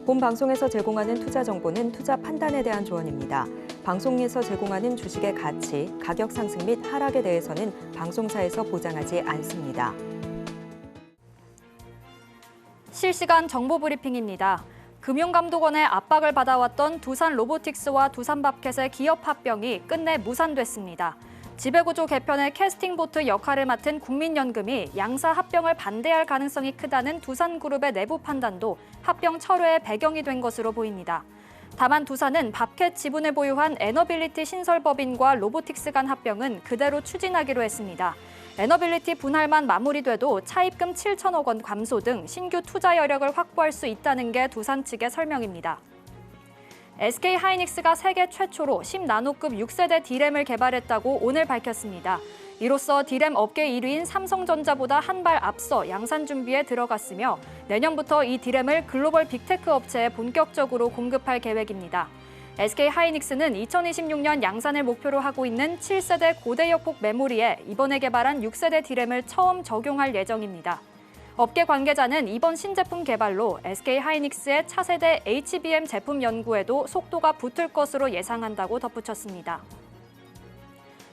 본 방송에서 제공하는 투자 정보는 투자 판단에 대한 조언입니다. 방송에서 제공하는 주식의 가치, 가격 상승 및 하락에 대해서는 방송사에서 보장하지 않습니다. 실시간 정보 브리핑입니다. 금융감독원의 압박을 받아왔던 두산로보틱스와 두산밥켓의 기업 합병이 끝내 무산됐습니다. 지배구조 개편의 캐스팅보트 역할을 맡은 국민연금이 양사 합병을 반대할 가능성이 크다는 두산그룹의 내부 판단도 합병 철회의 배경이 된 것으로 보입니다. 다만 두산은 밥켓 지분을 보유한 에너빌리티 신설법인과 로보틱스 간 합병은 그대로 추진하기로 했습니다. 에너빌리티 분할만 마무리돼도 차입금 7천억 원 감소 등 신규 투자 여력을 확보할 수 있다는 게 두산 측의 설명입니다. SK하이닉스가 세계 최초로 10나노급 6세대 D램을 개발했다고 오늘 밝혔습니다. 이로써 D램 업계 1위인 삼성전자보다 한 발 앞서 양산 준비에 들어갔으며 내년부터 이 D램을 글로벌 빅테크 업체에 본격적으로 공급할 계획입니다. SK하이닉스는 2026년 양산을 목표로 하고 있는 7세대 고대역폭 메모리에 이번에 개발한 6세대 D램을 처음 적용할 예정입니다. 업계 관계자는 이번 신제품 개발로 SK하이닉스의 차세대 HBM 제품 연구에도 속도가 붙을 것으로 예상한다고 덧붙였습니다.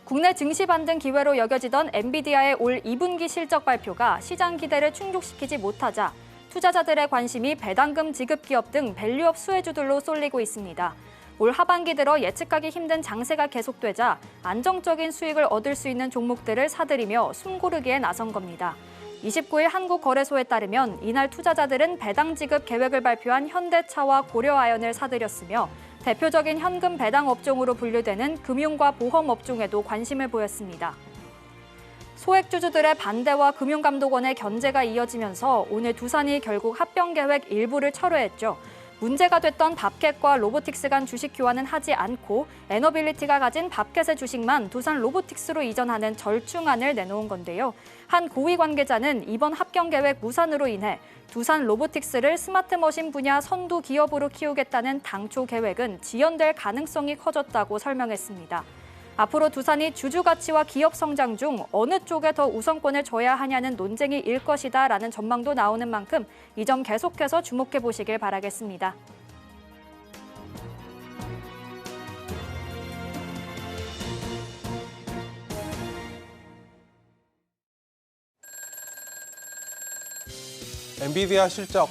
국내 증시 반등 기회로 여겨지던 엔비디아의 올 2분기 실적 발표가 시장 기대를 충족시키지 못하자 투자자들의 관심이 배당금 지급 기업 등 밸류업 수혜주들로 쏠리고 있습니다. 올 하반기 들어 예측하기 힘든 장세가 계속되자 안정적인 수익을 얻을 수 있는 종목들을 사들이며 숨고르기에 나선 겁니다. 29일 한국거래소에 따르면 이날 투자자들은 배당 지급 계획을 발표한 현대차와 고려아연을 사들였으며 대표적인 현금 배당 업종으로 분류되는 금융과 보험 업종에도 관심을 보였습니다. 소액주주들의 반대와 금융감독원의 견제가 이어지면서 오늘 두산이 결국 합병 계획 일부를 철회했죠. 문제가 됐던 밥켓과 로보틱스 간 주식 교환은 하지 않고 에너빌리티가 가진 밥켓의 주식만 두산 로보틱스로 이전하는 절충안을 내놓은 건데요. 한 고위 관계자는 이번 합병 계획 무산으로 인해 두산 로보틱스를 스마트 머신 분야 선두 기업으로 키우겠다는 당초 계획은 지연될 가능성이 커졌다고 설명했습니다. 앞으로 두산이 주주 가치와 기업 성장 중 어느 쪽에 더 우선권을 줘야 하냐는 논쟁이 일 것이다라는 전망도 나오는 만큼 이 점 계속해서 주목해 보시길 바라겠습니다. 엔비디아 실적.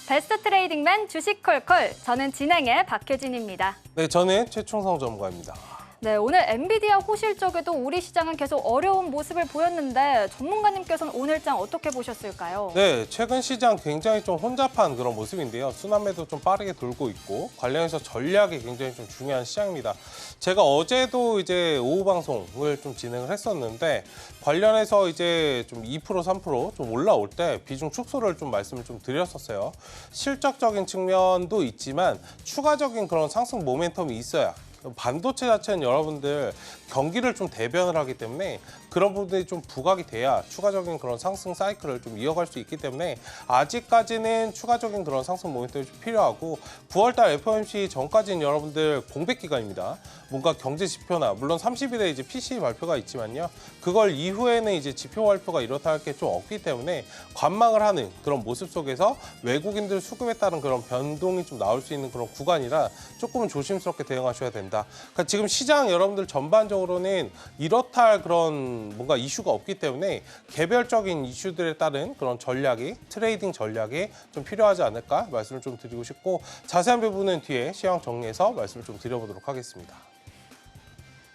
베스트 트레이딩맨 주식콜콜. 저는 진행의 박효진입니다. 네, 저는 최충성 전문가입니다. 네, 오늘 엔비디아 호실적에도 우리 시장은 계속 어려운 모습을 보였는데 전문가님께서는 오늘장 어떻게 보셨을까요? 네, 최근 시장 굉장히 좀 혼잡한 그런 모습인데요. 순환매도 좀 빠르게 돌고 있고 관련해서 전략이 굉장히 좀 중요한 시장입니다. 제가 어제도 이제 오후 방송을 좀 진행을 했었는데 관련해서 이제 좀 2%, 3% 좀 올라올 때 비중 축소를 좀 말씀을 좀 드렸었어요. 실적적인 측면도 있지만 추가적인 그런 상승 모멘텀이 있어야 반도체 자체는 여러분들 경기를 좀 대변을 하기 때문에 그런 부분들이 좀 부각이 돼야 추가적인 그런 상승 사이클을 좀 이어갈 수 있기 때문에 아직까지는 추가적인 그런 상승 모멘텀이 좀 필요하고 9월달 FOMC 전까지는 여러분들 공백 기간입니다. 뭔가 경제 지표나 물론 30일에 이제 PCE 발표가 있지만요. 그걸 이후에는 이제 지표 발표가 이렇다 할 게 좀 없기 때문에 관망을 하는 그런 모습 속에서 외국인들 수급에 따른 그런 변동이 좀 나올 수 있는 그런 구간이라 조금은 조심스럽게 대응하셔야 된다. 그러니까 지금 시장 여러분들 전반적으로는 이렇다 할 그런 뭔가 이슈가 없기 때문에 개별적인 이슈들에 따른 그런 전략이 트레이딩 전략이 좀 필요하지 않을까 말씀을 좀 드리고 싶고 자세한 부분은 뒤에 시황 정리해서 말씀을 좀 드려보도록 하겠습니다.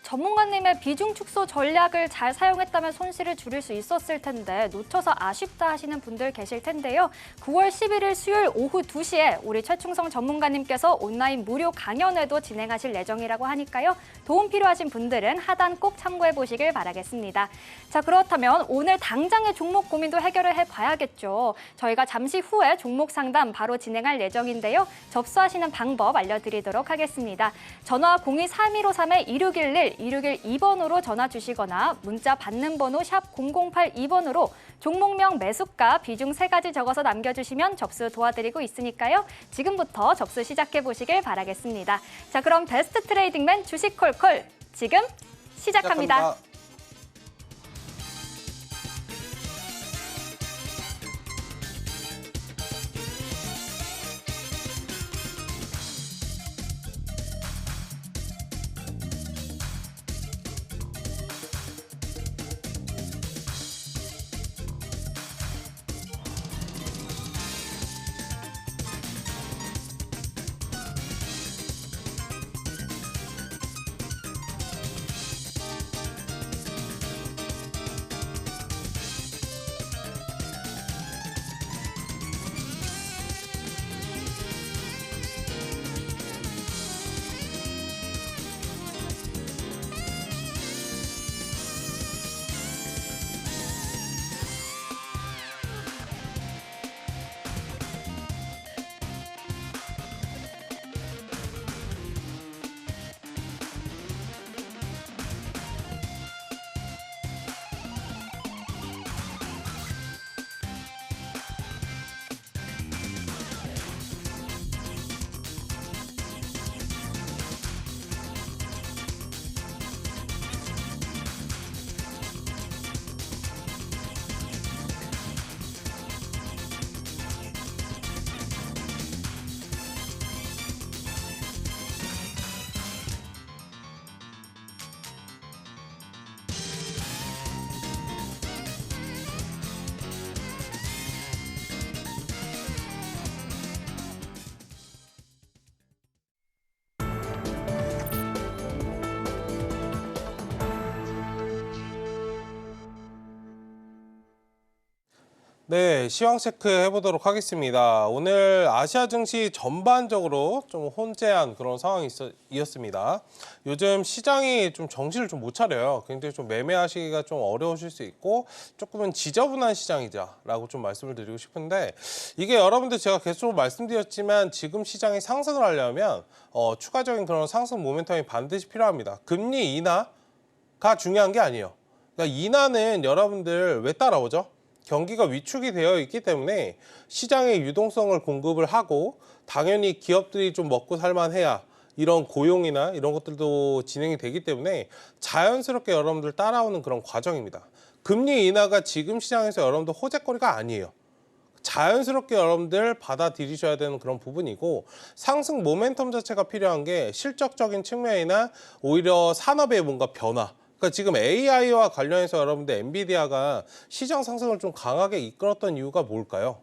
전문가님의 비중 축소 전략을 잘 사용했다면 손실을 줄일 수 있었을 텐데 놓쳐서 아쉽다 하시는 분들 계실 텐데요. 9월 11일 수요일 오후 2시에 우리 최충성 전문가님께서 온라인 무료 강연회도 진행하실 예정이라고 하니까요. 도움 필요하신 분들은 하단 꼭 참고해 보시길 바라겠습니다. 자, 그렇다면 오늘 당장의 종목 고민도 해결을 해봐야겠죠. 저희가 잠시 후에 종목 상담 바로 진행할 예정인데요. 접수하시는 방법 알려드리도록 하겠습니다. 전화 023153-2611 2612번으로 전화 주시거나 문자 받는 번호 샵 0082번으로 종목명, 매수가, 비중 3가지 적어서 남겨주시면 접수 도와드리고 있으니까요. 지금부터 접수 시작해보시길 바라겠습니다. 자, 그럼 베스트 트레이딩맨 주식콜콜 지금 시작합니다. 네, 시황 체크 해보도록 하겠습니다. 오늘 아시아 증시 전반적으로 좀 혼재한 그런 상황이었습니다. 요즘 시장이 좀 정신을 좀 못 차려요. 굉장히 좀 매매하시기가 좀 어려우실 수 있고 조금은 지저분한 시장이자라고 좀 말씀을 드리고 싶은데 이게 여러분들 제가 계속 말씀드렸지만 지금 시장이 상승을 하려면 추가적인 그런 상승 모멘텀이 반드시 필요합니다. 금리 인하가 중요한 게 아니에요. 그러니까 인하는 여러분들 왜 따라오죠? 경기가 위축이 되어 있기 때문에 시장의 유동성을 공급을 하고 당연히 기업들이 좀 먹고 살만해야 이런 고용이나 이런 것들도 진행이 되기 때문에 자연스럽게 여러분들 따라오는 그런 과정입니다. 금리 인하가 지금 시장에서 여러분들 호재거리가 아니에요. 자연스럽게 여러분들 받아들이셔야 되는 그런 부분이고 상승 모멘텀 자체가 필요한 게 실적적인 측면이나 오히려 산업의 뭔가 변화 그러니까 지금 AI와 관련해서 여러분들 엔비디아가 시장 상승을 좀 강하게 이끌었던 이유가 뭘까요?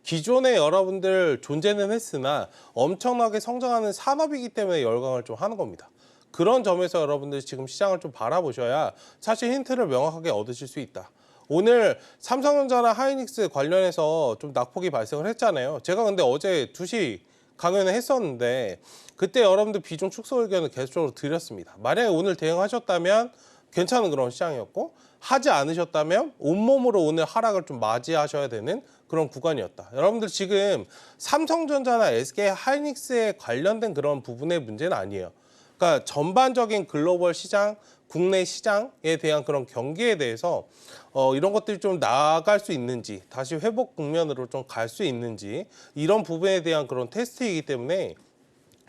기존에 여러분들 존재는 했으나 엄청나게 성장하는 산업이기 때문에 열광을 좀 하는 겁니다. 그런 점에서 여러분들 지금 시장을 좀 바라보셔야 사실 힌트를 명확하게 얻으실 수 있다. 오늘 삼성전자나 하이닉스 관련해서 좀 낙폭이 발생을 했잖아요. 제가 근데 어제 2시 강연을 했었는데 그때 여러분들 비중 축소 의견을 계속적으로 드렸습니다. 만약에 오늘 대응하셨다면 괜찮은 그런 시장이었고 하지 않으셨다면 온몸으로 오늘 하락을 좀 맞이하셔야 되는 그런 구간이었다. 여러분들 지금 삼성전자나 SK 하이닉스에 관련된 그런 부분의 문제는 아니에요. 그러니까 전반적인 글로벌 시장, 국내 시장에 대한 그런 경기에 대해서 이런 것들이 좀 나아갈 수 있는지 다시 회복 국면으로 좀 갈 수 있는지 이런 부분에 대한 그런 테스트이기 때문에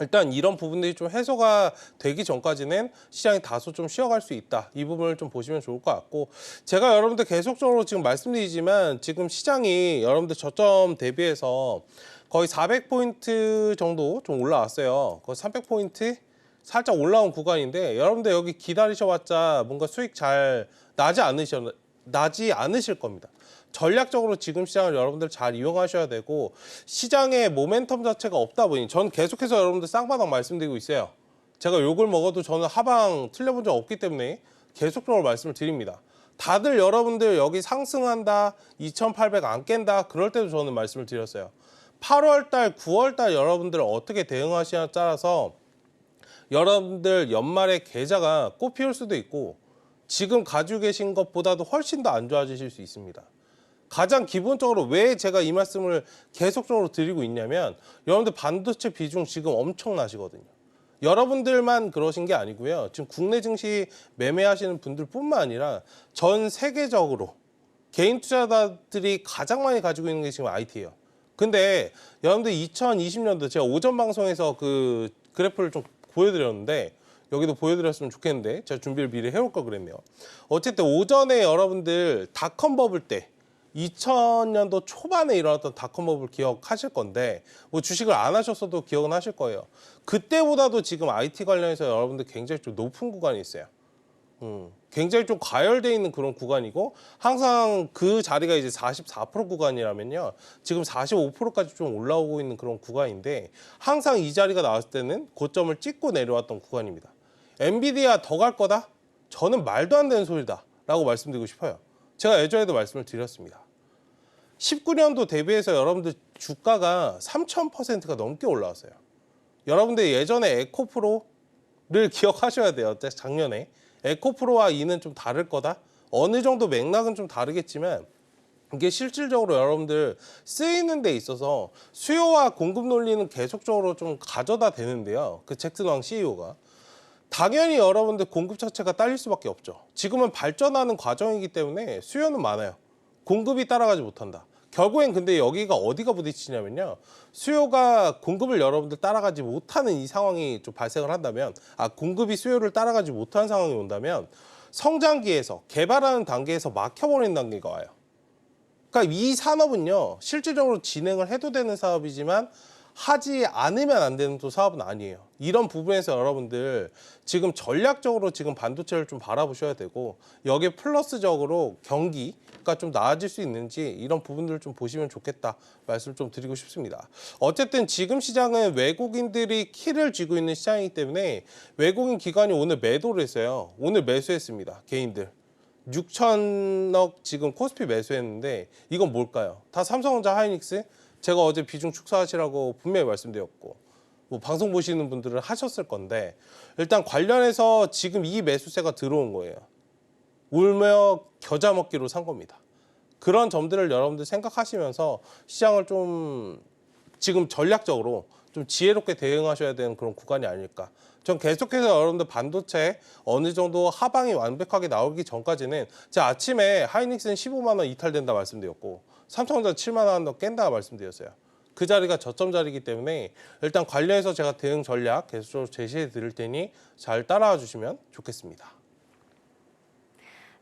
일단 이런 부분들이 좀 해소가 되기 전까지는 시장이 다소 좀 쉬어갈 수 있다. 이 부분을 좀 보시면 좋을 것 같고 제가 여러분들 계속적으로 지금 말씀드리지만 지금 시장이 여러분들 저점 대비해서 거의 400포인트 정도 좀 올라왔어요. 거의 300포인트 살짝 올라온 구간인데 여러분들 여기 기다리셔봤자 뭔가 수익 잘 나지 않으실 겁니다. 전략적으로 지금 시장을 여러분들 잘 이용하셔야 되고 시장의 모멘텀 자체가 없다 보니 전 계속해서 여러분들 쌍바닥 말씀드리고 있어요. 제가 욕을 먹어도 저는 하방 틀려본 적 없기 때문에 계속적으로 말씀을 드립니다. 다들 여러분들 여기 상승한다, 2,800 안 깬다 그럴 때도 저는 말씀을 드렸어요. 8월달, 9월달 여러분들 어떻게 대응하시냐에 따라서 여러분들 연말에 계좌가 꽃 피울 수도 있고 지금 가지고 계신 것보다도 훨씬 더 안 좋아지실 수 있습니다. 가장 기본적으로 왜 제가 이 말씀을 계속적으로 드리고 있냐면 여러분들 반도체 비중 지금 엄청나시거든요. 여러분들만 그러신 게 아니고요. 지금 국내 증시 매매하시는 분들뿐만 아니라 전 세계적으로 개인 투자자들이 가장 많이 가지고 있는 게 지금 IT예요. 근데 여러분들 2020년도 제가 오전 방송에서 그 그래프를 좀 보여드렸는데 여기도 보여드렸으면 좋겠는데 제가 준비를 미리 해올 걸 그랬네요. 어쨌든 오전에 여러분들 닷컴 버블 때 2000년도 초반에 일어났던 닷컴 버블 기억하실 건데 뭐 주식을 안 하셨어도 기억은 하실 거예요. 그때보다도 지금 IT 관련해서 여러분들 굉장히 좀 높은 구간이 있어요. 굉장히 좀 과열돼 있는 그런 구간이고 항상 그 자리가 이제 44% 구간이라면요. 지금 45%까지 좀 올라오고 있는 그런 구간인데 항상 이 자리가 나왔을 때는 고점을 찍고 내려왔던 구간입니다. 엔비디아 더 갈 거다? 저는 말도 안 되는 소리다 라고 말씀드리고 싶어요. 제가 예전에도 말씀을 드렸습니다. 19년도 대비해서 여러분들 주가가 3000%가 넘게 올라왔어요. 여러분들 예전에 에코프로를 기억하셔야 돼요. 작년에. 에코프로와 이는 좀 다를 거다. 어느 정도 맥락은 좀 다르겠지만 이게 실질적으로 여러분들 쓰이는 데 있어서 수요와 공급 논리는 계속적으로 좀 가져다 대는데요. 그 잭슨 왕 CEO가. 당연히 여러분들 공급 자체가 딸릴 수밖에 없죠. 지금은 발전하는 과정이기 때문에 수요는 많아요. 공급이 따라가지 못한다. 결국엔 근데 여기가 어디가 부딪히냐면요. 수요가 공급을 여러분들 따라가지 못하는 이 상황이 좀 발생을 한다면 공급이 수요를 따라가지 못하는 상황이 온다면 성장기에서 개발하는 단계에서 막혀버리는 단계가 와요. 그러니까 이 산업은요. 실질적으로 진행을 해도 되는 사업이지만 하지 않으면 안 되는 또 사업은 아니에요. 이런 부분에서 여러분들 지금 전략적으로 지금 반도체를 좀 바라보셔야 되고 여기에 플러스적으로 경기가 좀 나아질 수 있는지 이런 부분들을 좀 보시면 좋겠다 말씀을 좀 드리고 싶습니다. 어쨌든 지금 시장은 외국인들이 키를 쥐고 있는 시장이기 때문에 외국인 기관이 오늘 매도를 했어요. 오늘 매수했습니다. 개인들. 6천억 지금 코스피 매수했는데 이건 뭘까요? 다 삼성전자, 하이닉스? 제가 어제 비중 축소하시라고 분명히 말씀드렸고 뭐 방송 보시는 분들은 하셨을 건데 일단 관련해서 지금 이 매수세가 들어온 거예요. 울며 겨자 먹기로 산 겁니다. 그런 점들을 여러분들 생각하시면서 시장을 좀 지금 전략적으로 좀 지혜롭게 대응하셔야 되는 그런 구간이 아닐까. 전 계속해서 여러분들 반도체 어느 정도 하방이 완벽하게 나오기 전까지는 제가 아침에 하이닉스는 15만 원 이탈된다 말씀드렸고 삼성전자 7만 원 더 깬다 말씀드렸어요. 그 자리가 저점 자리이기 때문에 일단 관련해서 제가 대응 전략 계속적으로 제시해 드릴 테니 잘 따라와 주시면 좋겠습니다.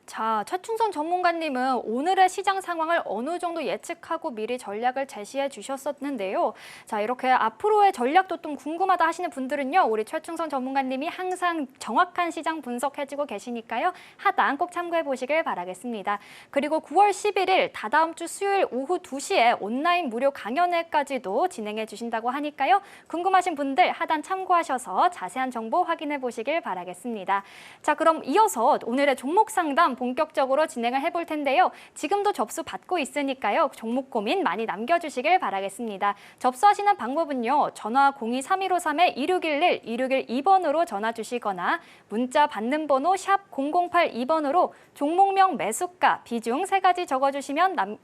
자, 최충선 전문가님은 오늘의 시장 상황을 어느 정도 예측하고 미리 전략을 제시해 주셨었는데요. 자, 이렇게 앞으로의 전략도 좀 궁금하다 하시는 분들은요. 우리 최충선 전문가님이 항상 정확한 시장 분석해주고 계시니까요. 하단 꼭 참고해 보시길 바라겠습니다. 그리고 9월 11일 다다음 주 수요일 오후 2시에 온라인 무료 강연회까지도 진행해 주신다고 하니까요. 궁금하신 분들 하단 참고하셔서 자세한 정보 확인해 보시길 바라겠습니다. 자, 그럼 이어서 오늘의 종목 상담 본격적으로 진행을 해볼 텐데요. 지금도 접수 받고 있으니까요. 종목 고민 많이 남겨주시길 바라겠습니다. 접수하시는 방법은요. 전화 02-3153-2611, 2612번으로 전화 주시거나 문자 받는 번호 샵 0082번으로 종목명, 매수가, 비중 3가지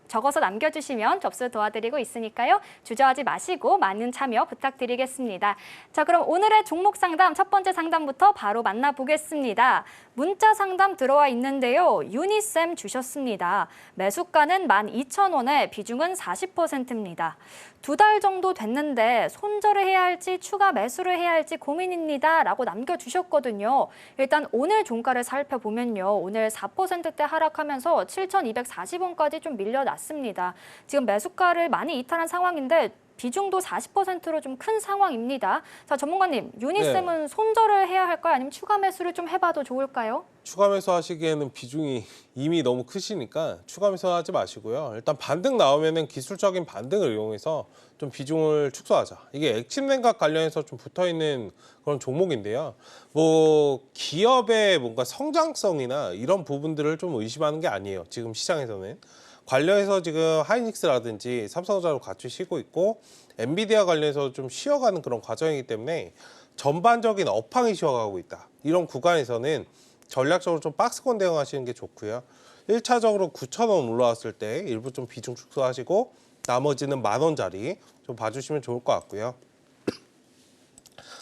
적어서 남겨주시면 접수 도와드리고 있으니까요. 주저하지 마시고 많은 참여 부탁드리겠습니다. 자, 그럼 오늘의 종목 상담 첫 번째 상담부터 바로 만나보겠습니다. 문자 상담 들어와 있는데요. 유니쌤 주셨습니다. 매수가는 12,000원에 비중은 40%입니다. 2달 정도 됐는데 손절을 해야 할지 추가 매수를 해야 할지 고민입니다. 라고 남겨주셨거든요. 일단 오늘 종가를 살펴보면요. 오늘 4%대 하락하면서 7,240원까지 좀 밀려났습니다. 지금 매수가를 많이 이탈한 상황인데 비중도 40%로 좀 큰 상황입니다. 자, 전문가님, 유니쌤은 손절을 해야 할까요? 아니면 추가 매수를 좀 해봐도 좋을까요? 추가 매수 하시기에는 비중이 이미 너무 크시니까 추가 매수 하지 마시고요. 일단 반등 나오면은 기술적인 반등을 이용해서 좀 비중을 축소하자. 이게 액침 냉각 관련해서 좀 붙어 있는 그런 종목인데요. 뭐 기업의 뭔가 성장성이나 이런 부분들을 좀 의심하는 게 아니에요. 지금 시장에서는. 관련해서 지금 하이닉스라든지 삼성전자로 같이 쉬고 있고 엔비디아 관련해서 좀 쉬어가는 그런 과정이기 때문에 전반적인 업황이 쉬어가고 있다. 이런 구간에서는 전략적으로 좀 박스권 대응하시는 게 좋고요. 1차적으로 9,000원 올라왔을 때 일부 좀 비중 축소하시고 나머지는 10,000원짜리 좀 봐주시면 좋을 것 같고요.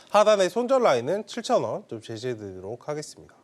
하단의 손절 라인은 7,000원 좀 제시해 드리도록 하겠습니다.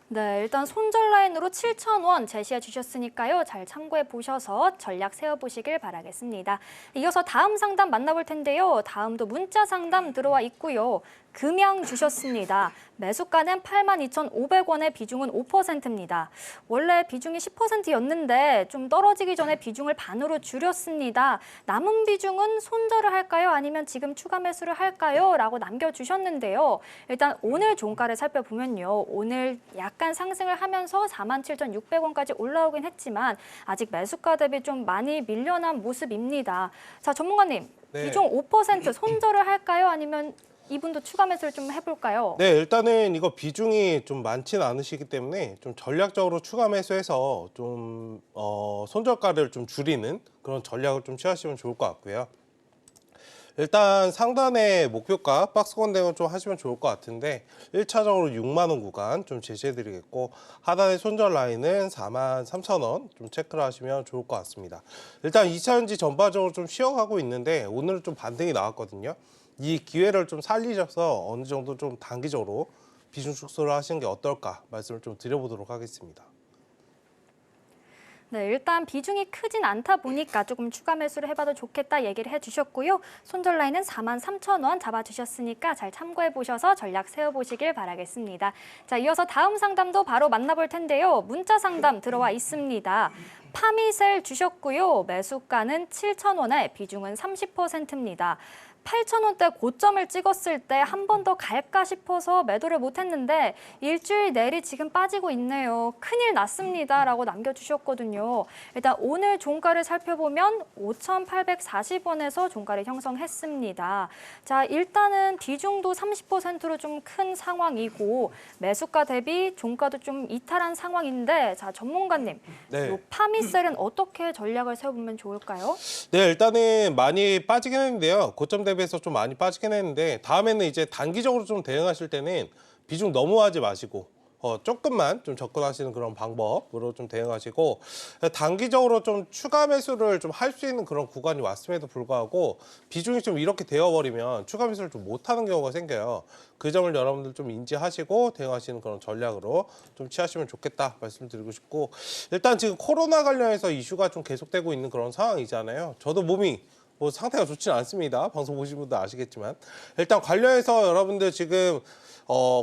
네, 일단 손절 라인으로 7,000원 제시해 주셨으니까요. 잘 참고해 보셔서 전략 세워보시길 바라겠습니다. 이어서 다음 상담 만나볼 텐데요. 다음도 문자 상담 들어와 있고요. 금양 주셨습니다. 매수가는 82,500원에 비중은 5%입니다. 원래 비중이 10%였는데 좀 떨어지기 전에 비중을 반으로 줄였습니다. 남은 비중은 손절을 할까요? 아니면 지금 추가 매수를 할까요? 라고 남겨주셨는데요. 일단 오늘 종가를 살펴보면요. 오늘 약간 상승을 하면서 47,600원까지 올라오긴 했지만 아직 매수가 대비 좀 많이 밀려난 모습입니다. 자, 전문가님, 네. 비중 5% 손절을 할까요? 아니면 이분도 추가 매수를 좀 해볼까요? 네, 일단은 이거 비중이 좀 많지는 않으시기 때문에 좀 전략적으로 추가 매수해서 좀 손절가를 좀 줄이는 그런 전략을 좀 취하시면 좋을 것 같고요. 일단 상단의 목표가 박스권 대응 좀 하시면 좋을 것 같은데 1차적으로 6만 원 구간 좀 제시해 드리겠고 하단의 손절 라인은 43,000원 좀 체크를 하시면 좋을 것 같습니다. 일단 2차전지 전반적으로 좀 쉬어가고 있는데 오늘은 좀 반등이 나왔거든요. 이 기회를 좀 살리셔서 어느 정도 좀 단기적으로 비중 축소를 하시는 게 어떨까 말씀을 좀 드려보도록 하겠습니다. 네, 일단 비중이 크진 않다 보니까 조금 추가 매수를 해봐도 좋겠다 얘기를 해주셨고요. 손절 라인은 43,000원 잡아주셨으니까 잘 참고해 보셔서 전략 세워보시길 바라겠습니다. 자, 이어서 다음 상담도 바로 만나볼 텐데요. 문자 상담 들어와 있습니다. 파미셀 주셨고요. 매수가는 7,000원에 비중은 30%입니다. 8,000원대 고점을 찍었을 때 한 번 더 갈까 싶어서 매도를 못했는데 일주일 내리 지금 빠지고 있네요. 큰일 났습니다. 라고 남겨주셨거든요. 일단 오늘 종가를 살펴보면 5,840원에서 종가를 형성했습니다. 자, 일단은 비중도 30%로 좀 큰 상황이고 매수가 대비 종가도 좀 이탈한 상황인데 자, 전문가님, 네. 요 파미셀은 어떻게 전략을 세워보면 좋을까요? 네, 일단은 많이 빠지긴 했는데요. 고점 대비해서 좀 많이 빠지긴 했는데 다음에는 이제 단기적으로 좀 대응하실 때는 비중 너무 하지 마시고 조금만 좀 접근하시는 그런 방법으로 좀 대응하시고 단기적으로 좀 추가 매수를 좀 할 수 있는 그런 구간이 왔음에도 불구하고 비중이 좀 이렇게 되어버리면 추가 매수를 좀 못하는 경우가 생겨요. 그 점을 여러분들 좀 인지하시고 대응하시는 그런 전략으로 좀 취하시면 좋겠다 말씀드리고 싶고 일단 지금 코로나 관련해서 이슈가 좀 계속되고 있는 그런 상황이잖아요. 저도 몸이 뭐 상태가 좋지는 않습니다. 방송 보신 분들 아시겠지만 일단 관련해서 여러분들 지금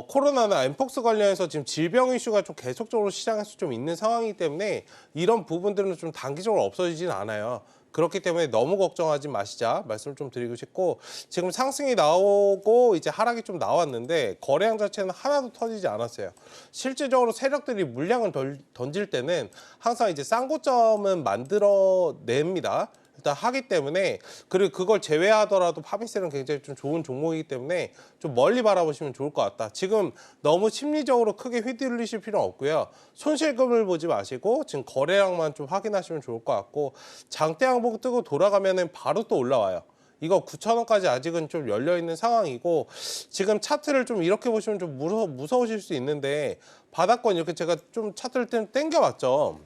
코로나나 엠폭스 관련해서 지금 질병 이슈가 좀 계속적으로 시장에서 좀 있는 상황이기 때문에 이런 부분들은 좀 단기적으로 없어지진 않아요. 그렇기 때문에 너무 걱정하지 마시자 말씀을 좀 드리고 싶고 지금 상승이 나오고 이제 하락이 좀 나왔는데 거래량 자체는 하나도 터지지 않았어요. 실질적으로 세력들이 물량을 던질 때는 항상 이제 싼 고점은 만들어냅니다. 일단 하기 때문에 그리고 그걸 제외하더라도 파미셀은 굉장히 좀 좋은 종목이기 때문에 좀 멀리 바라보시면 좋을 것 같다. 지금 너무 심리적으로 크게 휘둘리실 필요는 없고요. 손실금을 보지 마시고 지금 거래량만 좀 확인하시면 좋을 것 같고 장대 항복 뜨고 돌아가면은 바로 또 올라와요. 이거 9,000원까지 아직은 좀 열려있는 상황이고 지금 차트를 좀 이렇게 보시면 좀 무서우실 수 있는데 바닥권 이렇게 제가 좀 차트를 땡겨봤죠.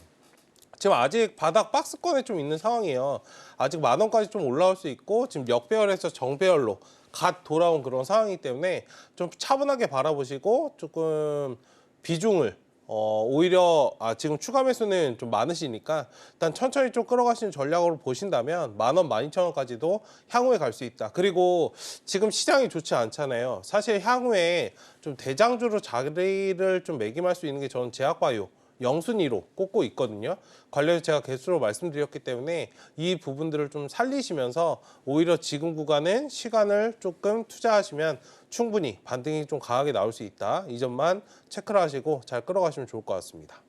지금 아직 바닥 박스권에 좀 있는 상황이에요. 아직 10,000원까지 좀 올라올 수 있고 지금 역배열에서 정배열로 갓 돌아온 그런 상황이기 때문에 좀 차분하게 바라보시고 조금 비중을 오히려 지금 추가 매수는 좀 많으시니까 일단 천천히 좀 끌어가시는 전략으로 보신다면 10,000원, 12,000원까지도 향후에 갈 수 있다. 그리고 지금 시장이 좋지 않잖아요. 사실 향후에 좀 대장주로 자리를 좀 매김할 수 있는 게 저는 제약바이오 영순위로 꼽고 있거든요. 관련해서 제가 개수로 말씀드렸기 때문에 이 부분들을 좀 살리시면서 오히려 지금 구간은 시간을 조금 투자하시면 충분히 반등이 좀 강하게 나올 수 있다. 이 점만 체크를 하시고 잘 끌어가시면 좋을 것 같습니다.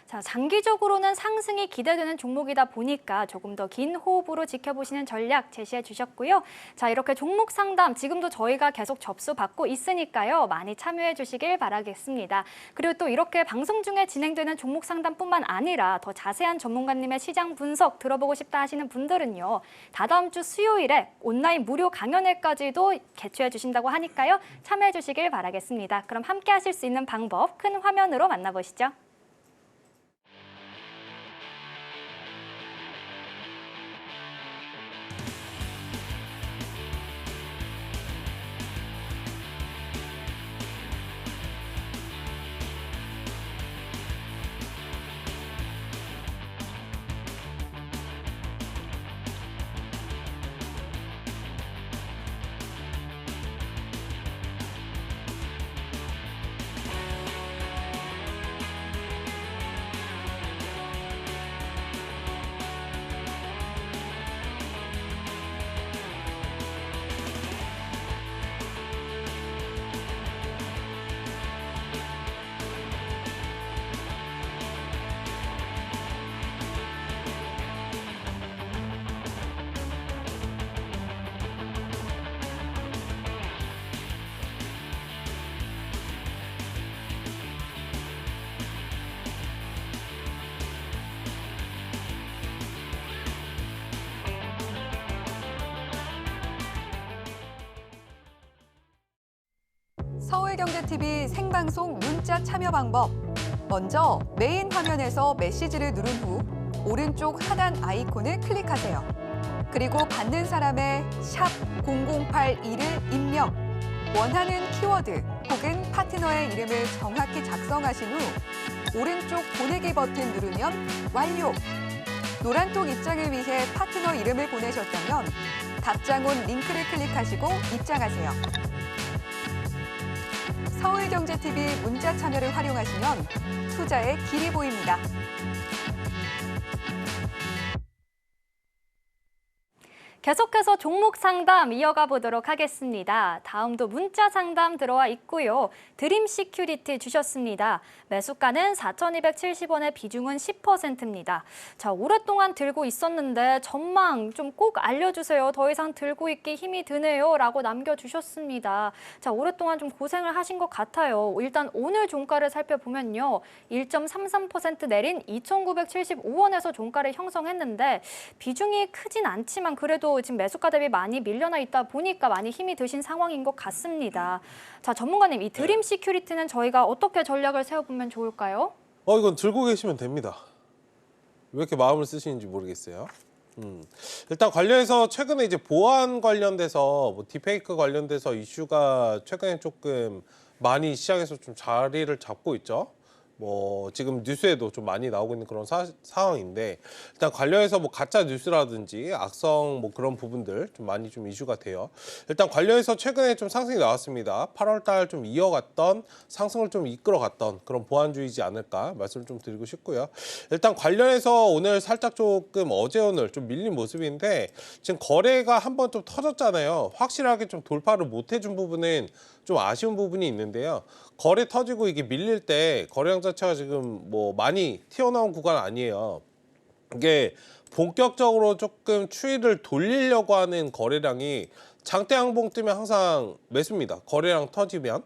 자, 장기적으로는 상승이 기대되는 종목이다 보니까 조금 더 긴 호흡으로 지켜보시는 전략 제시해 주셨고요. 자, 이렇게 종목 상담 지금도 저희가 계속 접수받고 있으니까요. 많이 참여해 주시길 바라겠습니다. 그리고 또 이렇게 방송 중에 진행되는 종목 상담뿐만 아니라 더 자세한 전문가님의 시장 분석 들어보고 싶다 하시는 분들은요. 다다음 주 수요일에 온라인 무료 강연회까지도 개최해 주신다고 하니까요. 참여해 주시길 바라겠습니다. 그럼 함께 하실 수 있는 방법 큰 화면으로 만나보시죠. 서울경제TV 생방송 문자 참여 방법. 먼저 메인 화면에서 메시지를 누른 후 오른쪽 하단 아이콘을 클릭하세요. 그리고 받는 사람의 샵 0082를 입력. 원하는 키워드 혹은 파트너의 이름을 정확히 작성하신 후 오른쪽 보내기 버튼 누르면 완료. 노란톡 입장을 위해 파트너 이름을 보내셨다면 답장 온 링크를 클릭하시고 입장하세요. 서울경제TV 문자 참여를 활용하시면 투자의 길이 보입니다. 계속해서 종목 상담 이어가 보도록 하겠습니다. 다음도 문자 상담 들어와 있고요. 드림 시큐리티 주셨습니다. 매수가는 4,270원에 비중은 10%입니다. 자, 오랫동안 들고 있었는데 전망 좀 꼭 알려주세요. 더 이상 들고 있기 힘이 드네요. 라고 남겨주셨습니다. 자, 오랫동안 좀 고생을 하신 것 같아요. 일단 오늘 종가를 살펴보면요. 1.33% 내린 2,975원에서 종가를 형성했는데 비중이 크진 않지만 그래도 지금 매수가 대비 많이 밀려나 있다 보니까 많이 힘이 드신 상황인 것 같습니다. 자, 전문가님, 이 드림 시큐리티는 저희가 어떻게 전략을 세워보면 좋을까요? 이건 들고 계시면 됩니다. 왜 이렇게 마음을 쓰시는지 모르겠어요. 일단 관련해서 최근에 이제 보안 관련돼서 뭐 딥페이크 관련돼서 이슈가 최근에 조금 많이 시장에서 좀 자리를 잡고 있죠. 뭐 지금 뉴스에도 좀 많이 나오고 있는 그런 상황인데 일단 관련해서 뭐 가짜 뉴스라든지 악성 뭐 그런 부분들 좀 많이 좀 이슈가 돼요. 일단 관련해서 최근에 좀 상승이 나왔습니다. 8월 달 좀 이어갔던 상승을 좀 이끌어갔던 그런 보완주의지 않을까 말씀을 좀 드리고 싶고요. 일단 관련해서 오늘 살짝 조금 어제 오늘 좀 밀린 모습인데 지금 거래가 한번 좀 터졌잖아요. 확실하게 좀 돌파를 못 해준 부분은 좀 아쉬운 부분이 있는데요. 거래 터지고 이게 밀릴 때 거래량 자체가 지금 뭐 많이 튀어나온 구간 아니에요. 이게 본격적으로 조금 추이를 돌리려고 하는 거래량이 장대 항봉 뜨면 항상 매수입니다. 거래량 터지면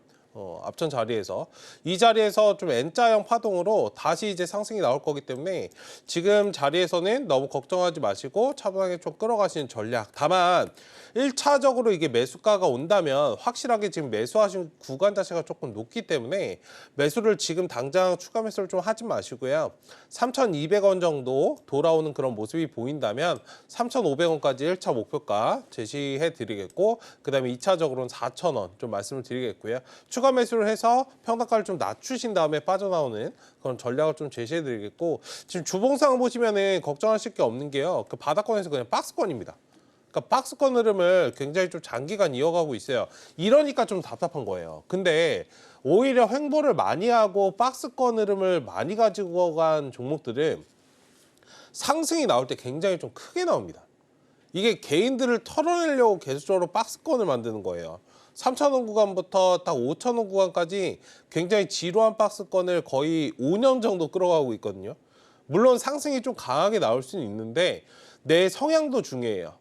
앞전 자리에서 이 자리에서 좀 N자형 파동으로 다시 이제 상승이 나올 거기 때문에 지금 자리에서는 너무 걱정하지 마시고 차분하게 좀 끌어가시는 전략. 다만 1차적으로 이게 매수가가 온다면 확실하게 지금 매수하신 구간 자체가 조금 높기 때문에 매수를 지금 당장 추가 매수를 좀 하지 마시고요. 3,200원 정도 돌아오는 그런 모습이 보인다면 3,500원까지 1차 목표가 제시해 드리겠고 그 다음에 2차적으로는 4,000원 좀 말씀을 드리겠고요. 추가 매수를 해서 평단가를 좀 낮추신 다음에 빠져나오는 그런 전략을 좀 제시해 드리겠고 지금 주봉상을 보시면은 걱정하실 게 없는 게요. 그 바닥권에서 그냥 박스권입니다. 그러니까 박스권 흐름을 굉장히 좀 장기간 이어가고 있어요. 이러니까 좀 답답한 거예요. 근데 오히려 횡보를 많이 하고 박스권 흐름을 많이 가지고 간 종목들은 상승이 나올 때 굉장히 좀 크게 나옵니다. 이게 개인들을 털어내려고 계속적으로 박스권을 만드는 거예요. 3,000원 구간부터 딱 5,000원 구간까지 굉장히 지루한 박스권을 거의 5년 정도 끌어가고 있거든요. 물론 상승이 좀 강하게 나올 수는 있는데 내 성향도 중요해요.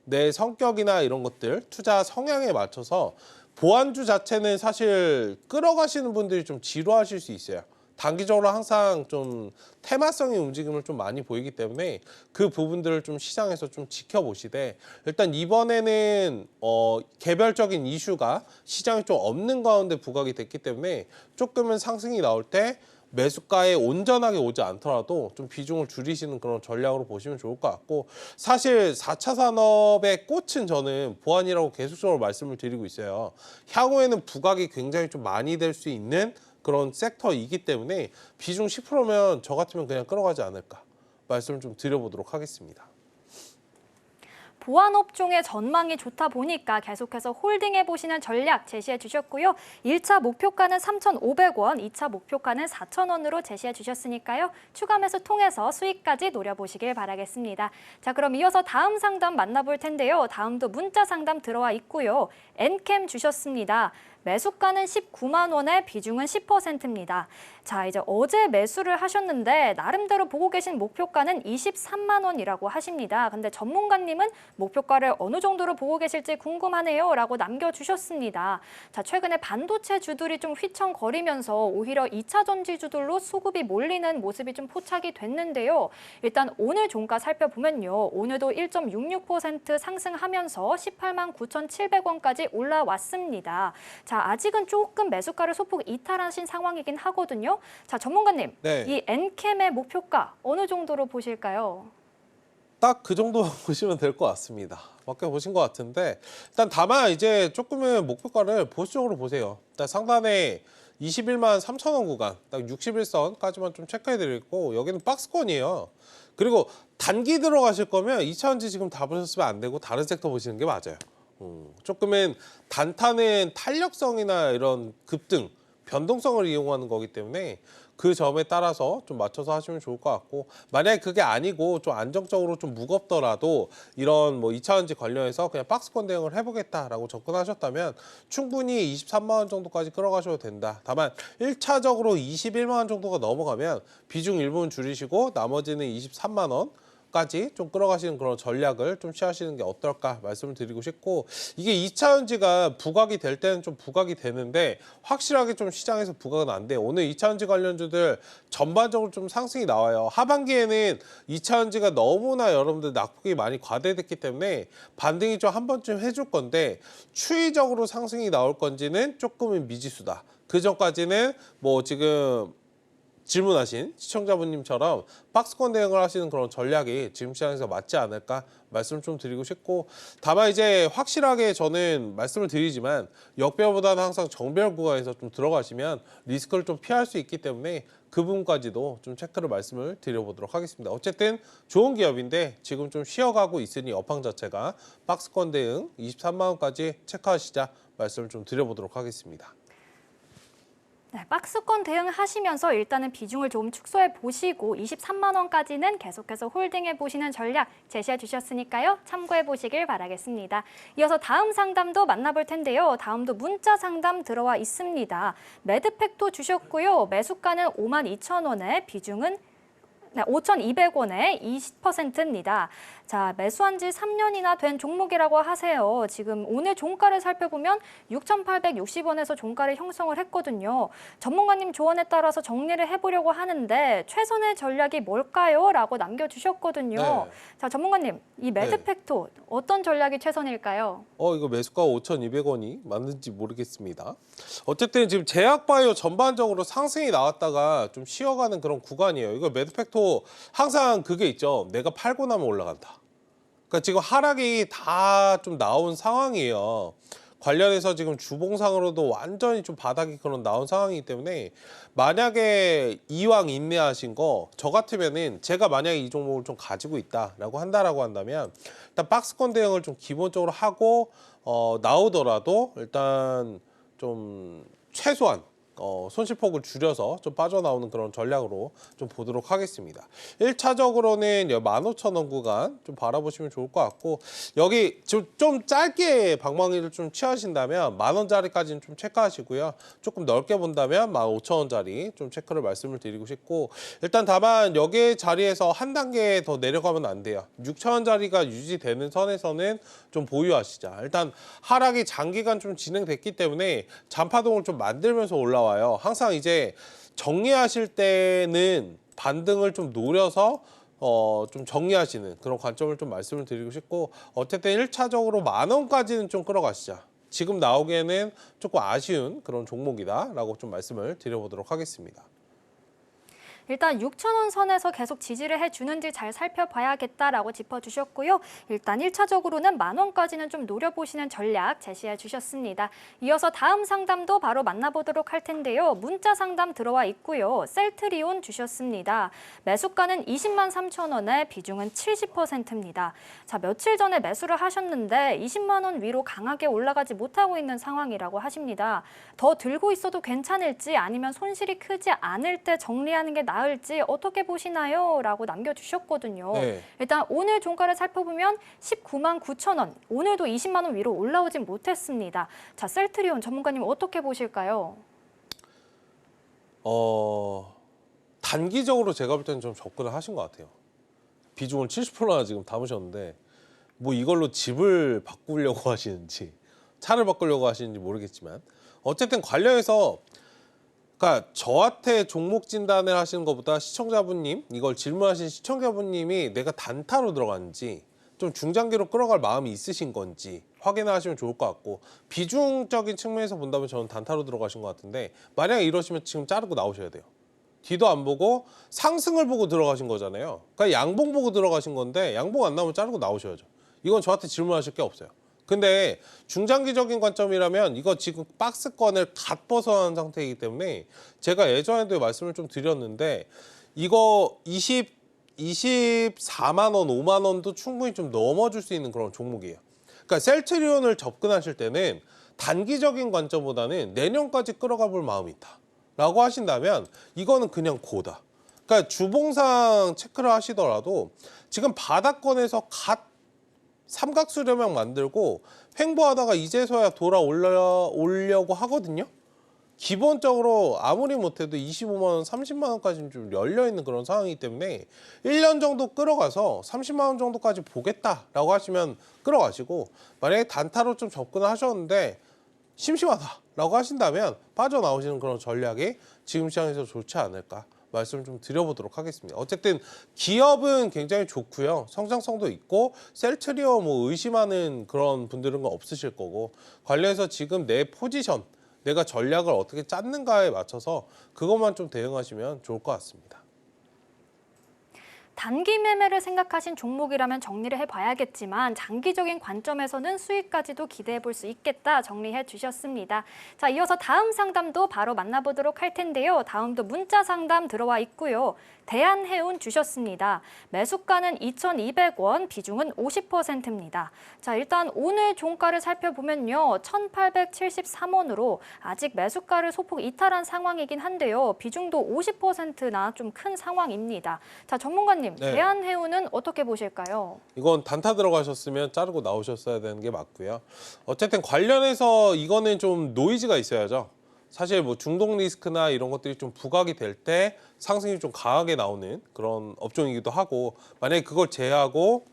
내 성격이나 이런 것들, 투자 성향에 맞춰서 보안주 자체는 사실 끌어가시는 분들이 좀 지루하실 수 있어요. 단기적으로 항상 좀 테마성의 움직임을 좀 많이 보이기 때문에 그 부분들을 좀 시장에서 좀 지켜보시되 일단 이번에는 개별적인 이슈가 시장에 좀 없는 가운데 부각이 됐기 때문에 조금은 상승이 나올 때 매수가에 온전하게 오지 않더라도 좀 비중을 줄이시는 그런 전략으로 보시면 좋을 것 같고 사실 4차 산업의 꽃은 저는 보안이라고 계속적으로 말씀을 드리고 있어요. 향후에는 부각이 굉장히 좀 많이 될 수 있는 그런 섹터이기 때문에 비중 10%면 저 같으면 그냥 끌어가지 않을까 말씀을 좀 드려보도록 하겠습니다. 보안 업종의 전망이 좋다 보니까 계속해서 홀딩해 보시는 전략 제시해 주셨고요. 1차 목표가는 3,500원, 2차 목표가는 4,000원으로 제시해 주셨으니까요. 추가 매수 통해서 수익까지 노려보시길 바라겠습니다. 자, 그럼 이어서 다음 상담 만나볼 텐데요. 다음도 문자 상담 들어와 있고요. 엔캠 주셨습니다. 매수가는 19만 원에 비중은 10%입니다. 자, 이제 어제 매수를 하셨는데 나름대로 보고 계신 목표가는 23만 원이라고 하십니다. 근데 전문가님은 목표가를 어느 정도로 보고 계실지 궁금하네요 라고 남겨주셨습니다. 자, 최근에 반도체 주들이 좀 휘청거리면서 오히려 2차 전지주들로 수급이 몰리는 모습이 좀 포착이 됐는데요. 일단 오늘 종가 살펴보면요. 오늘도 1.66% 상승하면서 18만 9,700원까지 올라왔습니다. 자, 아직은 조금 매수가를 소폭 이탈하신 상황이긴 하거든요. 자, 전문가님, 네. 이 엔캠의 목표가 어느 정도로 보실까요? 딱 그 정도 보시면 될 것 같습니다. 맞게 보신 것 같은데 일단 다만 이제 조금은 목표가를 보수적으로 보세요. 일단 상단에 21만 3,000원 구간, 딱 61선까지만 좀 체크해 드리고 여기는 박스권이에요. 그리고 단기 들어가실 거면 2차전지 지금 다 보셨으면 안 되고 다른 섹터 보시는 게 맞아요. 조금은 단타는 탄력성이나 이런 급등, 변동성을 이용하는 거기 때문에 그 점에 따라서 좀 맞춰서 하시면 좋을 것 같고, 만약에 그게 아니고 좀 안정적으로 좀 무겁더라도 이런 뭐 2차전지 관련해서 그냥 박스권 대응을 해보겠다라고 접근하셨다면 충분히 23만 원 정도까지 끌어가셔도 된다. 다만 1차적으로 21만 원 정도가 넘어가면 비중 일부분 줄이시고 나머지는 23만 원 까지 좀 끌어가시는 그런 전략을 좀 취하시는 게 어떨까 말씀을 드리고 싶고, 이게 2차전지가 부각이 될 때는 좀 부각이 되는데 확실하게 좀 시장에서 부각은 안 돼요. 오늘 2차전지 관련주들 전반적으로 좀 상승이 나와요. 하반기에는 2차전지가 너무나 여러분들 낙폭이 많이 과대됐기 때문에 반등이 좀 한 번쯤 해줄 건데 추이적으로 상승이 나올 건지는 조금은 미지수다. 그 전까지는 뭐 지금 질문하신 시청자분님처럼 박스권 대응을 하시는 그런 전략이 지금 시장에서 맞지 않을까 말씀을 좀 드리고 싶고, 다만 이제 확실하게 저는 말씀을 드리지만 역배열보다는 항상 정배열 구간에서 좀 들어가시면 리스크를 좀 피할 수 있기 때문에 그 부분까지도 좀 체크를 말씀을 드려보도록 하겠습니다. 어쨌든 좋은 기업인데 지금 좀 쉬어가고 있으니 업황 자체가 박스권 대응 23만 원까지 체크하시자 말씀을 좀 드려보도록 하겠습니다. 네, 박스권 대응하시면서 일단은 비중을 좀 축소해 보시고 23만 원까지는 계속해서 홀딩해 보시는 전략 제시해 주셨으니까요. 참고해 보시길 바라겠습니다. 이어서 다음 상담도 만나볼 텐데요. 다음도 문자 상담 들어와 있습니다. 매드팩도 주셨고요. 매수가는 52,000원에 비중은 5,200원에 20%입니다. 자, 매수한 지 3년이나 된 종목이라고 하세요. 지금 오늘 종가를 살펴보면 6,860원에서 종가를 형성을 했거든요. 전문가님 조언에 따라서 정리를 해보려고 하는데 최선의 전략이 뭘까요? 라고 남겨주셨거든요. 네. 자, 전문가님, 이 매드팩토 어떤 전략이 최선일까요? 이거 매수가 5,200원이 맞는지 모르겠습니다. 어쨌든 지금 제약바이오 전반적으로 상승이 나왔다가 좀 쉬어가는 그런 구간이에요. 이거 매드팩토 항상 그게 있죠. 내가 팔고 나면 올라간다. 그러니까 지금 하락이 다 좀 나온 상황이에요. 관련해서 지금 주봉상으로도 완전히 좀 바닥이 그런 나온 상황이기 때문에 만약에 이왕 인내하신 거 저 같으면은 제가 만약에 이 종목을 좀 가지고 있다라고 한다면 일단 박스권 대응을 좀 기본적으로 하고 나오더라도 일단 좀 최소한 손실폭을 줄여서 좀 빠져나오는 그런 전략으로 좀 보도록 하겠습니다. 1차적으로는 15,000원 구간 좀 바라보시면 좋을 것 같고, 여기 좀 짧게 방망이를 좀 취하신다면 10,000원짜리까지는 좀 체크하시고요. 조금 넓게 본다면 15,000원짜리 좀 체크를 말씀을 드리고 싶고, 일단 다만 여기 자리에서 한 단계 더 내려가면 안 돼요. 6,000원짜리가 유지되는 선에서는 좀 보유하시자. 일단 하락이 장기간 좀 진행됐기 때문에 잔파동을 좀 만들면서 올라와요. 항상 이제 정리하실 때는 반등을 좀 노려서 좀 정리하시는 그런 관점을 좀 말씀을 드리고 싶고, 어쨌든 1차적으로 10,000원까지는 좀 끌어가시자. 지금 나오기에는 조금 아쉬운 그런 종목이다라고 좀 말씀을 드려보도록 하겠습니다. 일단 6,000원 선에서 계속 지지를 해주는지 잘 살펴봐야겠다라고 짚어주셨고요. 일단 1차적으로는 10,000원까지는 좀 노려보시는 전략 제시해 주셨습니다. 이어서 다음 상담도 바로 만나보도록 할 텐데요. 문자 상담 들어와 있고요. 셀트리온 주셨습니다. 매수가는 203,000원에 비중은 70%입니다. 자, 며칠 전에 매수를 하셨는데 20만 원 위로 강하게 올라가지 못하고 있는 상황이라고 하십니다. 더 들고 있어도 괜찮을지 아니면 손실이 크지 않을 때 정리하는 게 나을지 어떻게 보시나요? 라고 남겨주셨거든요. 네. 일단 오늘 종가를 살펴보면 199,000원, 오늘도 20만 원 위로 올라오진 못했습니다. 자, 셀트리온 전문가님 어떻게 보실까요? 단기적으로 제가 볼 때는 좀 접근을 하신 것 같아요. 비중을 70%나 지금 담으셨는데 뭐 이걸로 집을 바꾸려고 하시는지 차를 바꾸려고 하시는지 모르겠지만, 어쨌든 관련해서 그러니까 저한테 종목 진단을 하시는 것보다 시청자분님, 이걸 질문하신 시청자분님이 내가 단타로 들어갔는지 좀 중장기로 끌어갈 마음이 있으신 건지 확인을 하시면 좋을 것 같고, 비중적인 측면에서 본다면 저는 단타로 들어가신 것 같은데, 만약에 이러시면 지금 자르고 나오셔야 돼요. 뒤도 안 보고 상승을 보고 들어가신 거잖아요. 그러니까 양봉 보고 들어가신 건데 양봉 안 나오면 자르고 나오셔야죠. 이건 저한테 질문하실 게 없어요. 근데 중장기적인 관점이라면 이거 지금 박스권을 갓 벗어난 상태이기 때문에 제가 예전에도 말씀을 좀 드렸는데, 이거 24만 원, 5만 원도 충분히 좀 넘어줄 수 있는 그런 종목이에요. 그러니까 셀트리온을 접근하실 때는 단기적인 관점보다는 내년까지 끌어가 볼 마음이 있다. 라고 하신다면 이거는 그냥 고다. 그러니까 주봉상 체크를 하시더라도 지금 바닥권에서 갓 삼각수렴형 만들고 횡보하다가 이제서야 돌아오려고 하거든요. 기본적으로 아무리 못해도 25만 원, 30만 원까지는 좀 열려있는 그런 상황이기 때문에 1년 정도 끌어가서 30만 원 정도까지 보겠다라고 하시면 끌어가시고, 만약에 단타로 좀 접근을 하셨는데 심심하다라고 하신다면 빠져나오시는 그런 전략이 지금 시장에서 좋지 않을까 말씀을 좀 드려보도록 하겠습니다. 어쨌든 기업은 굉장히 좋고요. 성장성도 있고 셀트리오 뭐 의심하는 그런 분들은 없으실 거고, 관련해서 지금 내 포지션, 내가 전략을 어떻게 짰는가에 맞춰서 그것만 좀 대응하시면 좋을 것 같습니다. 단기 매매를 생각하신 종목이라면 정리를 해봐야겠지만 장기적인 관점에서는 수익까지도 기대해 볼 수 있겠다 정리해 주셨습니다. 자, 이어서 다음 상담도 바로 만나보도록 할 텐데요. 다음도 문자 상담 들어와 있고요. 대한해운 주셨습니다. 매수가는 2,200원, 비중은 50%입니다. 자, 일단 오늘 종가를 살펴보면요. 1,873원으로 아직 매수가를 소폭 이탈한 상황이긴 한데요. 비중도 50%나 좀 큰 상황입니다. 자, 전문가님, 네. 대한해운은 어떻게 보실까요? 이건 단타 들어가셨으면 자르고 나오셨어야 되는 게 맞고요. 어쨌든 관련해서 이거는 좀 노이즈가 있어야죠. 사실 뭐 중동 리스크나 이런 것들이 좀 부각이 될 때 상승이 좀 강하게 나오는 그런 업종이기도 하고, 만약에 그걸 제외하고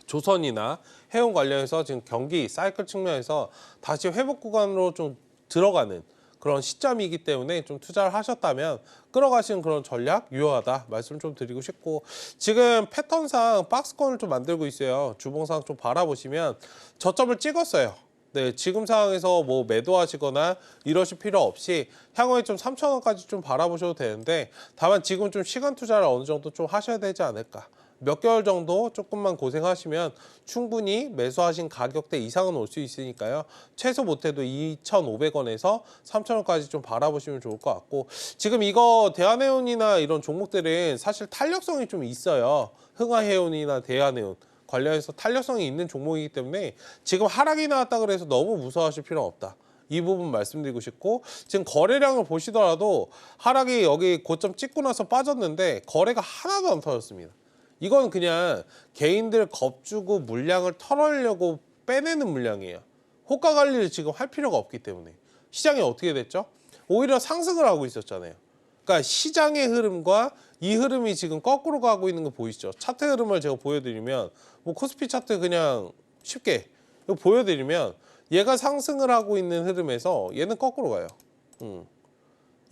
조선이나 해운 관련해서 지금 경기 사이클 측면에서 다시 회복 구간으로 좀 들어가는 그런 시점이기 때문에 좀 투자를 하셨다면 끌어가시는 그런 전략 유효하다 말씀 좀 드리고 싶고, 지금 패턴상 박스권을 좀 만들고 있어요. 주봉상 좀 바라보시면 저점을 찍었어요. 네, 지금 상황에서 뭐 매도하시거나 이러실 필요 없이 향후에 좀 3,000원까지 좀 바라보셔도 되는데, 다만 지금 좀 시간 투자를 어느 정도 좀 하셔야 되지 않을까. 몇 개월 정도 조금만 고생하시면 충분히 매수하신 가격대 이상은 올 수 있으니까요. 최소 못해도 2,500원에서 3,000원까지 좀 바라보시면 좋을 것 같고, 지금 이거 대한해운이나 이런 종목들은 사실 탄력성이 좀 있어요. 흥하해운이나 대한해운 관련해서 탄력성이 있는 종목이기 때문에 지금 하락이 나왔다 그래서 너무 무서워하실 필요는 없다. 이 부분 말씀드리고 싶고, 지금 거래량을 보시더라도 하락이 여기 고점 찍고 나서 빠졌는데 거래가 하나도 안 터졌습니다. 이건 그냥 개인들 겁주고 물량을 털으려고 빼내는 물량이에요. 호가 관리를 지금 할 필요가 없기 때문에. 시장이 어떻게 됐죠? 오히려 상승을 하고 있었잖아요. 그러니까 시장의 흐름과 이 흐름이 지금 거꾸로 가고 있는 거 보이시죠? 차트 흐름을 제가 보여드리면, 뭐 코스피 차트 그냥 쉽게 이거 보여드리면 얘가 상승을 하고 있는 흐름에서 얘는 거꾸로 가요.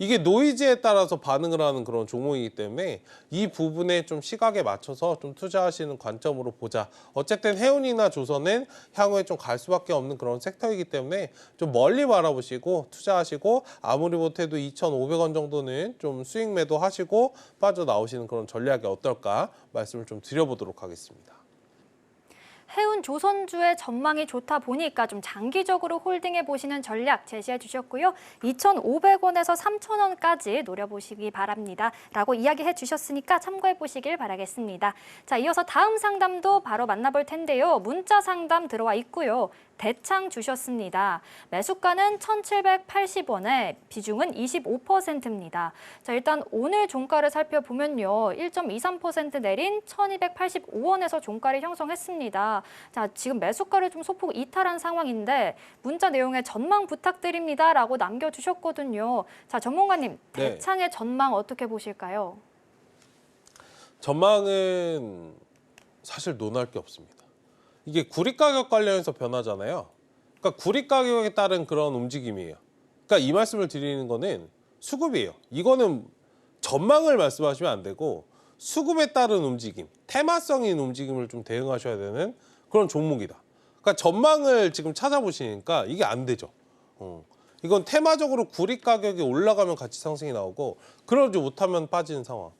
이게 노이즈에 따라서 반응을 하는 그런 종목이기 때문에 이 부분에 좀 시각에 맞춰서 좀 투자하시는 관점으로 보자. 어쨌든 해운이나 조선은 향후에 좀 갈 수밖에 없는 그런 섹터이기 때문에 좀 멀리 바라보시고 투자하시고, 아무리 못해도 2,500원 정도는 좀 수익 매도하시고 빠져나오시는 그런 전략이 어떨까 말씀을 좀 드려보도록 하겠습니다. 해운 조선주의 전망이 좋다 보니까 좀 장기적으로 홀딩해 보시는 전략 제시해 주셨고요. 2,500원에서 3,000원까지 노려보시기 바랍니다. 라고 이야기해 주셨으니까 참고해 보시길 바라겠습니다. 자, 이어서 다음 상담도 바로 만나볼 텐데요. 문자 상담 들어와 있고요. 대창 주셨습니다. 매수가는 1,780원에 비중은 25%입니다. 자, 일단 오늘 종가를 살펴보면요. 1.23% 내린 1,285원에서 종가를 형성했습니다. 자, 지금 매수가를 좀 소폭 이탈한 상황인데 문자 내용에 전망 부탁드립니다. 라고 남겨주셨거든요. 자, 전문가님, 네. 대창의 전망 어떻게 보실까요? 전망은 사실 논할 게 없습니다. 이게 구리 가격 관련해서 변하잖아요. 그러니까 구리 가격에 따른 그런 움직임이에요. 그러니까 이 말씀을 드리는 거는 수급이에요. 이거는 전망을 말씀하시면 안 되고 수급에 따른 움직임, 테마성인 움직임을 좀 대응하셔야 되는 그런 종목이다. 그러니까 전망을 지금 찾아보시니까 이게 안 되죠. 이건 테마적으로 구리 가격이 올라가면 같이 상승이 나오고, 그러지 못하면 빠지는 상황.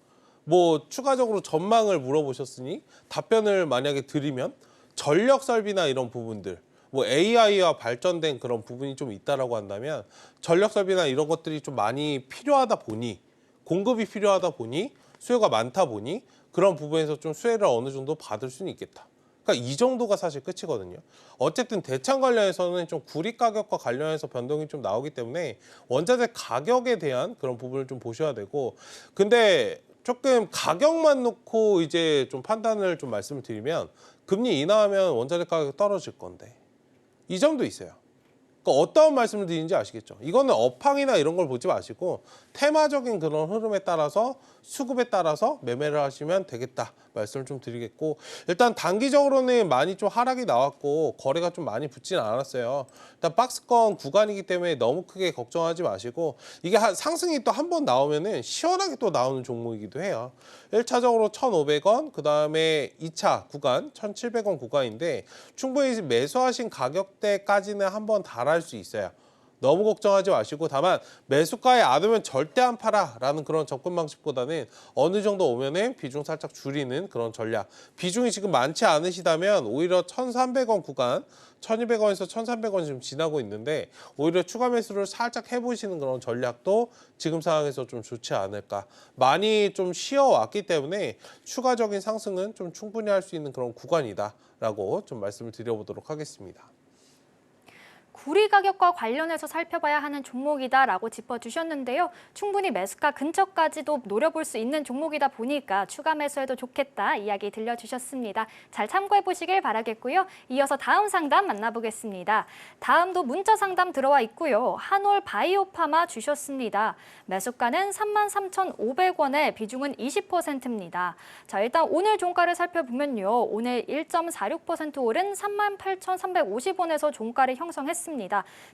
뭐 추가적으로 전망을 물어보셨으니 답변을 만약에 드리면, 전력 설비나 이런 부분들, 뭐 AI와 발전된 그런 부분이 좀 있다라고 한다면 전력 설비나 이런 것들이 좀 많이 필요하다 보니, 공급이 필요하다 보니, 수요가 많다 보니 그런 부분에서 좀 수혜를 어느 정도 받을 수는 있겠다. 그러니까 이 정도가 사실 끝이거든요. 어쨌든 대창 관련해서는 좀 구리 가격과 관련해서 변동이 좀 나오기 때문에 원자재 가격에 대한 그런 부분을 좀 보셔야 되고, 근데 조금 가격만 놓고 이제 좀 판단을 좀 말씀을 드리면 금리 인하하면 원자재 가격이 떨어질 건데 이 점도 있어요. 그러니까 어떤 말씀을 드리는지 아시겠죠? 이거는 업황이나 이런 걸 보지 마시고 테마적인 그런 흐름에 따라서 수급에 따라서 매매를 하시면 되겠다 말씀을 좀 드리겠고, 일단 단기적으로는 많이 좀 하락이 나왔고 거래가 좀 많이 붙지는 않았어요. 일단 박스권 구간이기 때문에 너무 크게 걱정하지 마시고, 이게 상승이 또 한 번 나오면은 시원하게 또 나오는 종목이기도 해요. 1차적으로 1,500원, 그 다음에 2차 구간 1,700원 구간인데 충분히 매수하신 가격대까지는 한번 달할 수 있어요. 너무 걱정하지 마시고, 다만 매수가에 안 오면 절대 안 팔아라는 그런 접근 방식보다는 어느 정도 오면은 비중 살짝 줄이는 그런 전략. 비중이 지금 많지 않으시다면 오히려 1,300원 구간, 1,200원에서 1,300원 지금 지나고 있는데 오히려 추가 매수를 살짝 해보시는 그런 전략도 지금 상황에서 좀 좋지 않을까. 많이 좀 쉬어왔기 때문에 추가적인 상승은 좀 충분히 할 수 있는 그런 구간이다라고 좀 말씀을 드려보도록 하겠습니다. 구리 가격과 관련해서 살펴봐야 하는 종목이다라고 짚어주셨는데요. 충분히 매수가 근처까지도 노려볼 수 있는 종목이다 보니까 추가 매수해도 좋겠다 이야기 들려주셨습니다. 잘 참고해 보시길 바라겠고요. 이어서 다음 상담 만나보겠습니다. 다음도 문자 상담 들어와 있고요. 한올 바이오파마 주셨습니다. 매수가는 33,500원에 비중은 20%입니다. 자, 일단 오늘 종가를 살펴보면요. 오늘 1.46% 오른 38,350원에서 종가를 형성했습니다.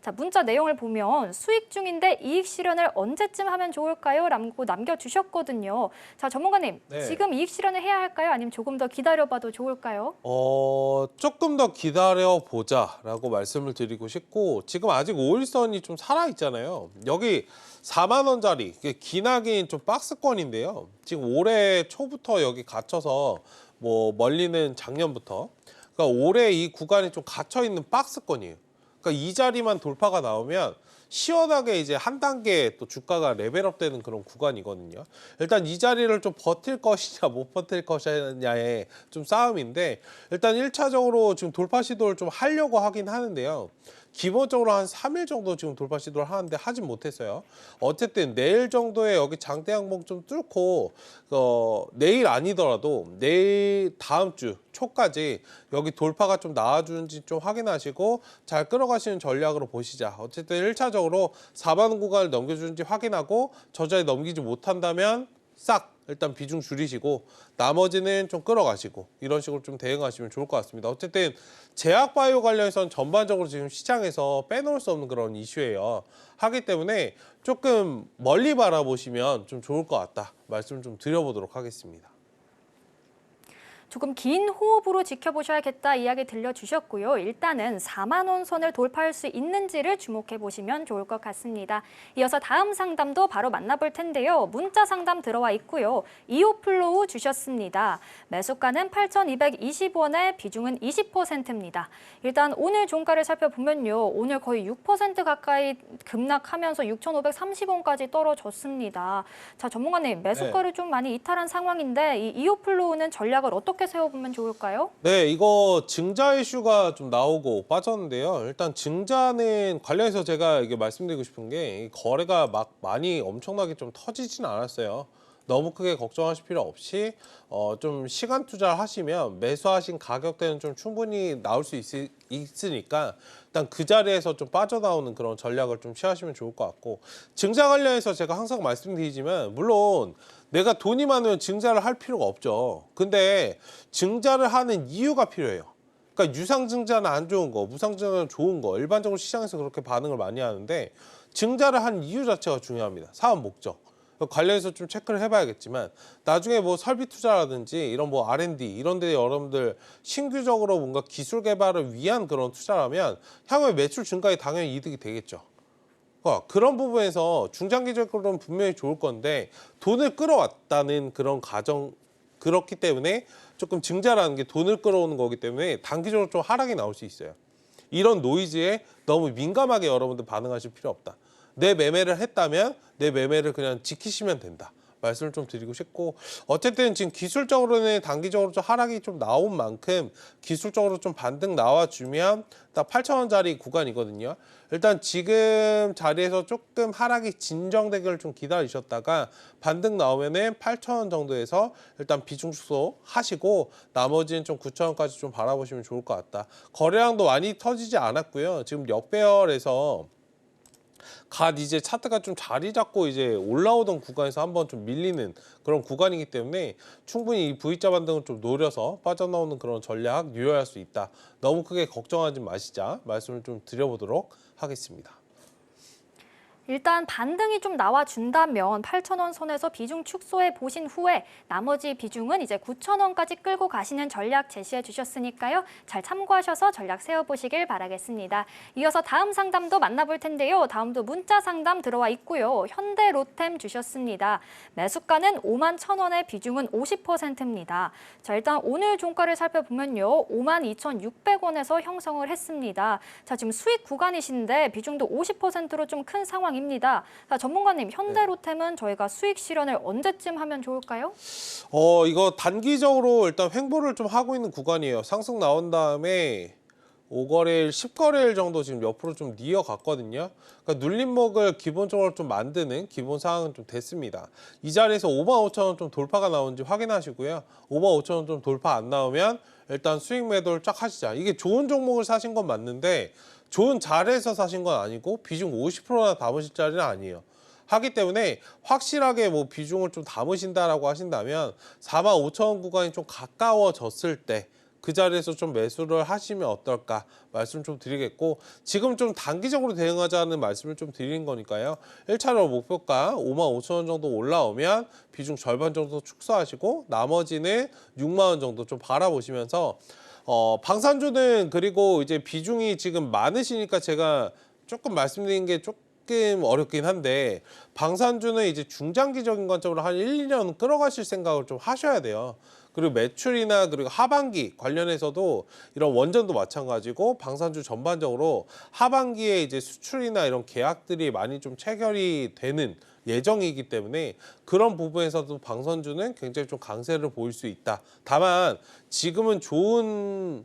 자, 문자 내용을 보면 수익 중인데 이익 실현을 언제쯤 하면 좋을까요? 라고 남겨주셨거든요. 자, 전문가님, 네. 지금 이익 실현을 해야 할까요? 아니면 조금 더 기다려봐도 좋을까요? 조금 더 기다려보자라고 말씀을 드리고 싶고, 지금 아직 5일선이 좀 살아있잖아요. 여기 4만 원짜리 기나긴 좀 박스권인데요. 지금 올해 초부터 여기 갇혀서 뭐 멀리는 작년부터, 그러니까 올해 이 구간이 좀 갇혀있는 박스권이에요. 그러니까 이 자리만 돌파가 나오면 시원하게 이제 한 단계 또 주가가 레벨업되는 그런 구간이거든요. 일단 이 자리를 좀 버틸 것이냐 못 버틸 것이냐의 좀 싸움인데, 일단 1차적으로 지금 돌파 시도를 좀 하려고 하긴 하는데요. 기본적으로 한 3일 정도 지금 돌파 시도를 하는데 하진 못했어요. 어쨌든 내일 정도에 여기 장대 항목 좀 뚫고 내일 아니더라도 내일 다음 주 초까지 여기 돌파가 좀 나와주는지 좀 확인하시고 잘 끌어가시는 전략으로 보시자. 어쨌든 1차적으로 4만 원 구간을 넘겨주는지 확인하고 저 자리 넘기지 못한다면 싹 일단 비중 줄이시고 나머지는 좀 끌어가시고 이런 식으로 좀 대응하시면 좋을 것 같습니다. 어쨌든 제약바이오 관련해서는 전반적으로 지금 시장에서 빼놓을 수 없는 그런 이슈예요. 하기 때문에 조금 멀리 바라보시면 좀 좋을 것 같다 말씀 좀 드려보도록 하겠습니다. 조금 긴 호흡으로 지켜보셔야겠다 이야기 들려주셨고요. 일단은 4만 원 선을 돌파할 수 있는지를 주목해 보시면 좋을 것 같습니다. 이어서 다음 상담도 바로 만나볼 텐데요. 문자 상담 들어와 있고요. 이오플로우 주셨습니다. 매수가는 8,220원에 비중은 20%입니다. 일단 오늘 종가를 살펴보면요. 오늘 거의 6% 가까이 급락하면서 6,530원까지 떨어졌습니다. 자, 전문가님, 매수가를 좀 많이 이탈한 상황인데 이 이오플로우는 전략을 어떻게 세워보면 좋을까요? 네, 이거 증자 이슈가 좀 나오고 빠졌는데요. 일단 증자는 관련해서 제가 이게 말씀드리고 싶은 게 거래가 막 많이 엄청나게 좀 터지진 않았어요. 너무 크게 걱정하실 필요 없이 좀 시간 투자를 하시면 매수하신 가격대는 좀 충분히 나올 수 있으니까 일단 그 자리에서 좀 빠져나오는 그런 전략을 좀 취하시면 좋을 것 같고, 증자 관련해서 제가 항상 말씀드리지만 물론 내가 돈이 많으면 증자를 할 필요가 없죠. 근데 증자를 하는 이유가 필요해요. 그러니까 유상증자는 안 좋은 거, 무상증자는 좋은 거, 일반적으로 시장에서 그렇게 반응을 많이 하는데 증자를 한 이유 자체가 중요합니다. 사업 목적. 관련해서 좀 체크를 해봐야겠지만 나중에 뭐 설비 투자라든지 이런 뭐 R&D 이런 데 여러분들 신규적으로 뭔가 기술 개발을 위한 그런 투자라면 향후에 매출 증가에 당연히 이득이 되겠죠. 그런 부분에서 중장기적으로는 분명히 좋을 건데 돈을 끌어왔다는 그런 가정, 그렇기 때문에 조금 증자라는 게 돈을 끌어오는 거기 때문에 단기적으로 좀 하락이 나올 수 있어요. 이런 노이즈에 너무 민감하게 여러분들 반응하실 필요 없다. 내 매매를 했다면 내 매매를 그냥 지키시면 된다 말씀을 좀 드리고 싶고, 어쨌든 지금 기술적으로는 단기적으로 좀 하락이 좀 나온 만큼 기술적으로 좀 반등 나와주면 딱 8,000원짜리 구간이거든요. 일단 지금 자리에서 조금 하락이 진정되기를 좀 기다리셨다가 반등 나오면은 8,000원 정도에서 일단 비중 축소 하시고 나머지는 좀 9,000원까지 좀 바라보시면 좋을 것 같다. 거래량도 많이 터지지 않았고요. 지금 역배열에서 갓 이제 차트가 좀 자리 잡고 이제 올라오던 구간에서 한번 좀 밀리는 그런 구간이기 때문에 충분히 이 V자 반등을 좀 노려서 빠져나오는 그런 전략 유효할 수 있다. 너무 크게 걱정하지 마시자 말씀을 좀 드려보도록 하겠습니다. 일단 반등이 좀 나와준다면 8,000원 선에서 비중 축소해 보신 후에 나머지 비중은 이제 9,000원까지 끌고 가시는 전략 제시해 주셨으니까요. 잘 참고하셔서 전략 세워보시길 바라겠습니다. 이어서 다음 상담도 만나볼 텐데요. 다음도 문자 상담 들어와 있고요. 현대로템 주셨습니다. 매수가는 51,000원에 비중은 50%입니다. 자, 일단 오늘 종가를 살펴보면요. 52,600원에서 형성을 했습니다. 자, 지금 수익 구간이신데 비중도 50%로 좀 큰 상황입니다. 자, 전문가님, 현대로템은 저희가 수익 실현을 언제쯤 하면 좋을까요? 이거 단기적으로 일단 횡보를 좀 하고 있는 구간이에요. 상승 나온 다음에 5거래일, 10거래일 정도 지금 옆으로 좀 이어갔거든요. 그러니까 눌림목을 기본적으로 좀 만드는 기본 상황은 좀 됐습니다. 이 자리에서 55,000원 좀 돌파가 나오는지 확인하시고요. 55,000원 좀 돌파 안 나오면 일단 수익 매도를 쫙 하시자. 이게 좋은 종목을 사신 건 맞는데 좋은 자리에서 사신 건 아니고 비중 50%나 담으실 자리는 아니에요. 하기 때문에 확실하게 뭐 비중을 좀 담으신다라고 하신다면 45,000원 구간이 좀 가까워졌을 때 그 자리에서 좀 매수를 하시면 어떨까 말씀 좀 드리겠고, 지금 좀 단기적으로 대응하자는 말씀을 좀 드리는 거니까요. 1차로 목표가 55,000원 정도 올라오면 비중 절반 정도 축소하시고 나머지는 6만 원 정도 좀 바라보시면서 방산주는 그리고 이제 비중이 지금 많으시니까 제가 조금 말씀드린 게 조금 어렵긴 한데, 방산주는 이제 중장기적인 관점으로 한 1, 2년 끌어가실 생각을 좀 하셔야 돼요. 그리고 매출이나 그리고 하반기 관련해서도 이런 원전도 마찬가지고 방산주 전반적으로 하반기에 이제 수출이나 이런 계약들이 많이 좀 체결이 되는 예정이기 때문에 그런 부분에서도 방산주는 굉장히 좀 강세를 보일 수 있다. 다만 지금은 좋은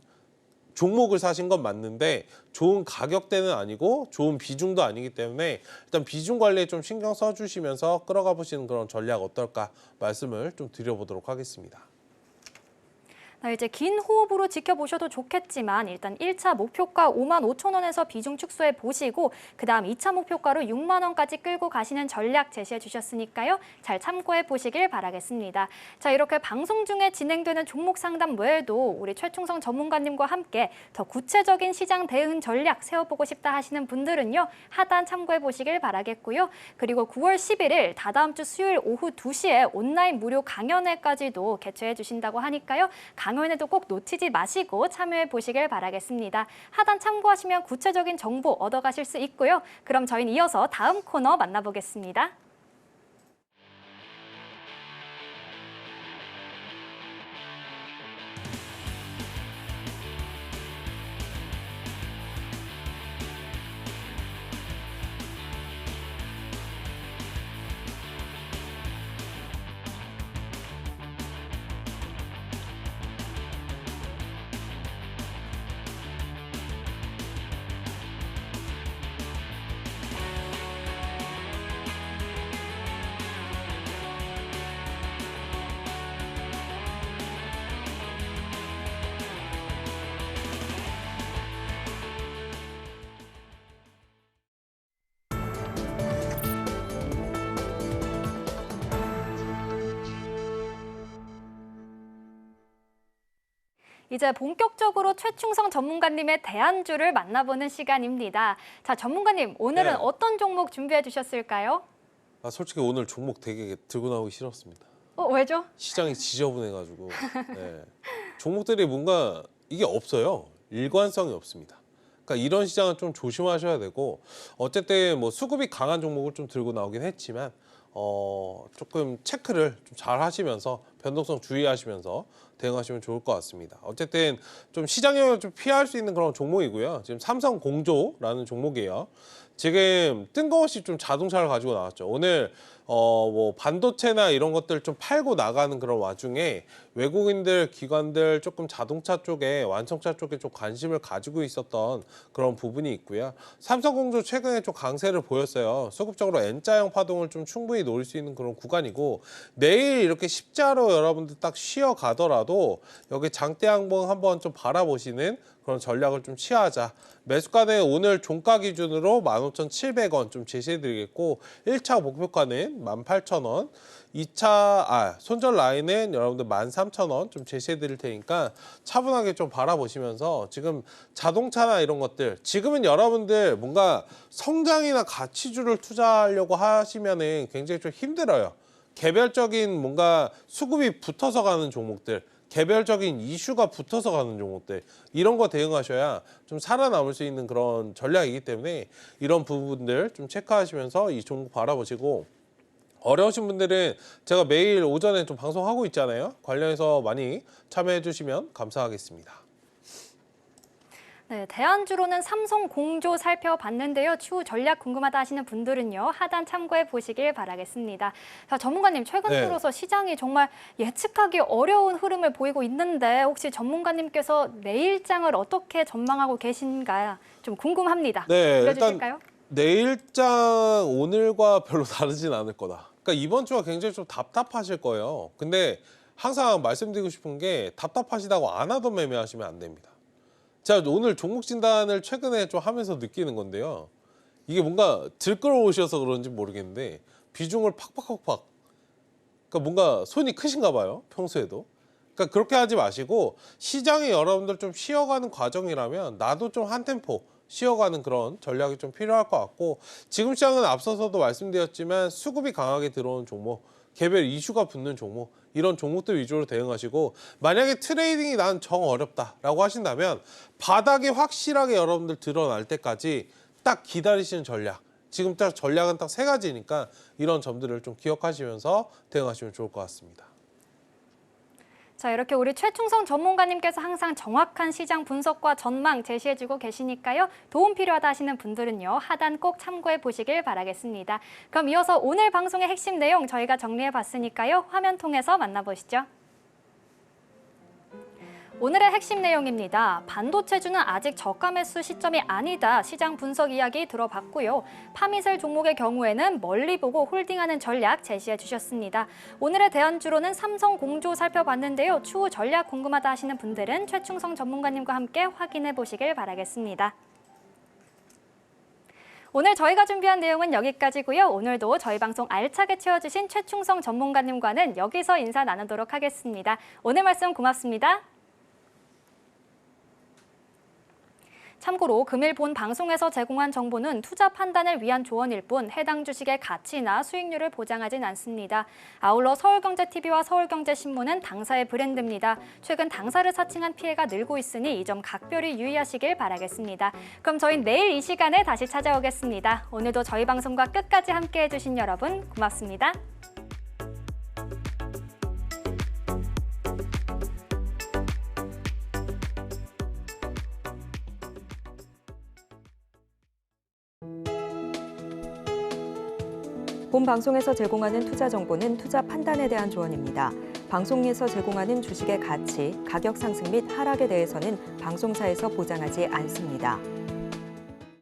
종목을 사신 건 맞는데 좋은 가격대는 아니고 좋은 비중도 아니기 때문에 일단 비중 관리에 좀 신경 써주시면서 끌어가 보시는 그런 전략 어떨까 말씀을 좀 드려보도록 하겠습니다. 이제 긴 호흡으로 지켜보셔도 좋겠지만 일단 1차 목표가 55,000원에서 비중 축소해 보시고 그다음 2차 목표가로 6만 원까지 끌고 가시는 전략 제시해 주셨으니까요. 잘 참고해 보시길 바라겠습니다. 자, 이렇게 방송 중에 진행되는 종목 상담 외에도 우리 최충성 전문가님과 함께 더 구체적인 시장 대응 전략 세워보고 싶다 하시는 분들은요. 하단 참고해 보시길 바라겠고요. 그리고 9월 11일 다다음 주 수요일 오후 2시에 온라인 무료 강연회까지도 개최해 주신다고 하니까요. 강연에도 꼭 놓치지 마시고 참여해 보시길 바라겠습니다. 하단 참고하시면 구체적인 정보 얻어가실 수 있고요. 그럼 저희는 이어서 다음 코너 만나보겠습니다. 이제 본격적으로 최충성 전문가님의 대안주를 만나보는 시간입니다. 자, 전문가님, 오늘은 네. 어떤 종목 준비해 주셨을까요? 솔직히 오늘 종목 되게 들고 나오기 싫었습니다. 왜죠? 시장이 지저분해가지고 네. 종목들이 뭔가 이게 없어요. 일관성이 없습니다. 그러니까 이런 시장은 좀 조심하셔야 되고, 어쨌든 뭐 수급이 강한 종목을 좀 들고 나오긴 했지만 조금 체크를 좀 잘 하시면서 변동성 주의하시면서 대응하시면 좋을 것 같습니다. 어쨌든 좀 시장 영향을 좀 피할 수 있는 그런 종목이고요. 지금 삼성공조라는 종목이에요. 지금 뜬금없이 좀 자동차를 가지고 나왔죠. 오늘 뭐 반도체나 이런 것들 좀 팔고 나가는 그런 와중에 외국인들, 기관들 조금 자동차 쪽에, 완성차 쪽에 좀 관심을 가지고 있었던 그런 부분이 있고요. 삼성공조 최근에 좀 강세를 보였어요. 소급적으로 N자형 파동을 좀 충분히 노릴 수 있는 그런 구간이고, 내일 이렇게 십자로 여러분들 딱 쉬어 가더라도 여기 장대 양봉 한번 좀 바라보시는 그런 전략을 좀 취하자. 매수가는 오늘 종가 기준으로 15,700원 좀 제시해드리겠고, 1차 목표가는 18,000원, 2차 손절 라인은 여러분들 13,000원 좀 제시해드릴 테니까 차분하게 좀 바라보시면서, 지금 자동차나 이런 것들, 지금은 여러분들 뭔가 성장이나 가치주를 투자하려고 하시면은 굉장히 좀 힘들어요. 개별적인 뭔가 수급이 붙어서 가는 종목들, 개별적인 이슈가 붙어서 가는 종목들, 이런 거 대응하셔야 좀 살아남을 수 있는 그런 전략이기 때문에 이런 부분들 좀 체크하시면서 이 종목 바라보시고, 어려우신 분들은 제가 매일 오전에 좀 방송하고 있잖아요. 관련해서 많이 참여해 주시면 감사하겠습니다. 네, 대안주로는 삼성공조 살펴봤는데요. 추후 전략 궁금하다 하시는 분들은요, 하단 참고해 보시길 바라겠습니다. 자, 전문가님, 최근 네. 들어서 시장이 정말 예측하기 어려운 흐름을 보이고 있는데 혹시 전문가님께서 내일장을 어떻게 전망하고 계신가 좀 궁금합니다. 네, 알려주실까요? 일단 내일장 오늘과 별로 다르진 않을 거다. 그러니까 이번 주가 굉장히 좀 답답하실 거예요. 근데 항상 말씀드리고 싶은 게, 답답하시다고 안 하던 매매하시면 안 됩니다. 제가 오늘 종목 진단을 최근에 좀 하면서 느끼는 건데요. 이게 뭔가 들끓어오셔서 그런지 모르겠는데 비중을 팍팍팍팍, 그러니까 뭔가 손이 크신가 봐요, 평소에도. 그러니까 그렇게 하지 마시고, 시장이 여러분들 좀 쉬어가는 과정이라면 나도 좀 한 템포 쉬어가는 그런 전략이 좀 필요할 것 같고, 지금 시장은 앞서서도 말씀드렸지만 수급이 강하게 들어온 종목, 개별 이슈가 붙는 종목, 이런 종목들 위주로 대응하시고, 만약에 트레이딩이 난 정 어렵다라고 하신다면 바닥이 확실하게 여러분들 드러날 때까지 딱 기다리시는 전략, 지금 딱 전략은 딱 3가지니까 이런 점들을 좀 기억하시면서 대응하시면 좋을 것 같습니다. 자, 이렇게 우리 최충성 전문가님께서 항상 정확한 시장 분석과 전망 제시해주고 계시니까요. 도움 필요하다 하시는 분들은요, 하단 꼭 참고해 보시길 바라겠습니다. 그럼 이어서 오늘 방송의 핵심 내용 저희가 정리해 봤으니까요. 화면 통해서 만나보시죠. 오늘의 핵심 내용입니다. 반도체주는 아직 저가 매수 시점이 아니다. 시장 분석 이야기 들어봤고요. 파미셀 종목의 경우에는 멀리 보고 홀딩하는 전략 제시해 주셨습니다. 오늘의 대안주로는 삼성공조 살펴봤는데요. 추후 전략 궁금하다 하시는 분들은 최충성 전문가님과 함께 확인해 보시길 바라겠습니다. 오늘 저희가 준비한 내용은 여기까지고요. 오늘도 저희 방송 알차게 채워주신 최충성 전문가님과는 여기서 인사 나누도록 하겠습니다. 오늘 말씀 고맙습니다. 참고로 금일 본 방송에서 제공한 정보는 투자 판단을 위한 조언일 뿐 해당 주식의 가치나 수익률을 보장하진 않습니다. 아울러 서울경제TV와 서울경제신문은 당사의 브랜드입니다. 최근 당사를 사칭한 피해가 늘고 있으니 이 점 각별히 유의하시길 바라겠습니다. 그럼 저희는 내일 이 시간에 다시 찾아오겠습니다. 오늘도 저희 방송과 끝까지 함께해 주신 여러분 고맙습니다. 본 방송에서 제공하는 투자 정보는 투자 판단에 대한 조언입니다. 방송에서 제공하는 주식의 가치, 가격 상승 및 하락에 대해서는 방송사에서 보장하지 않습니다.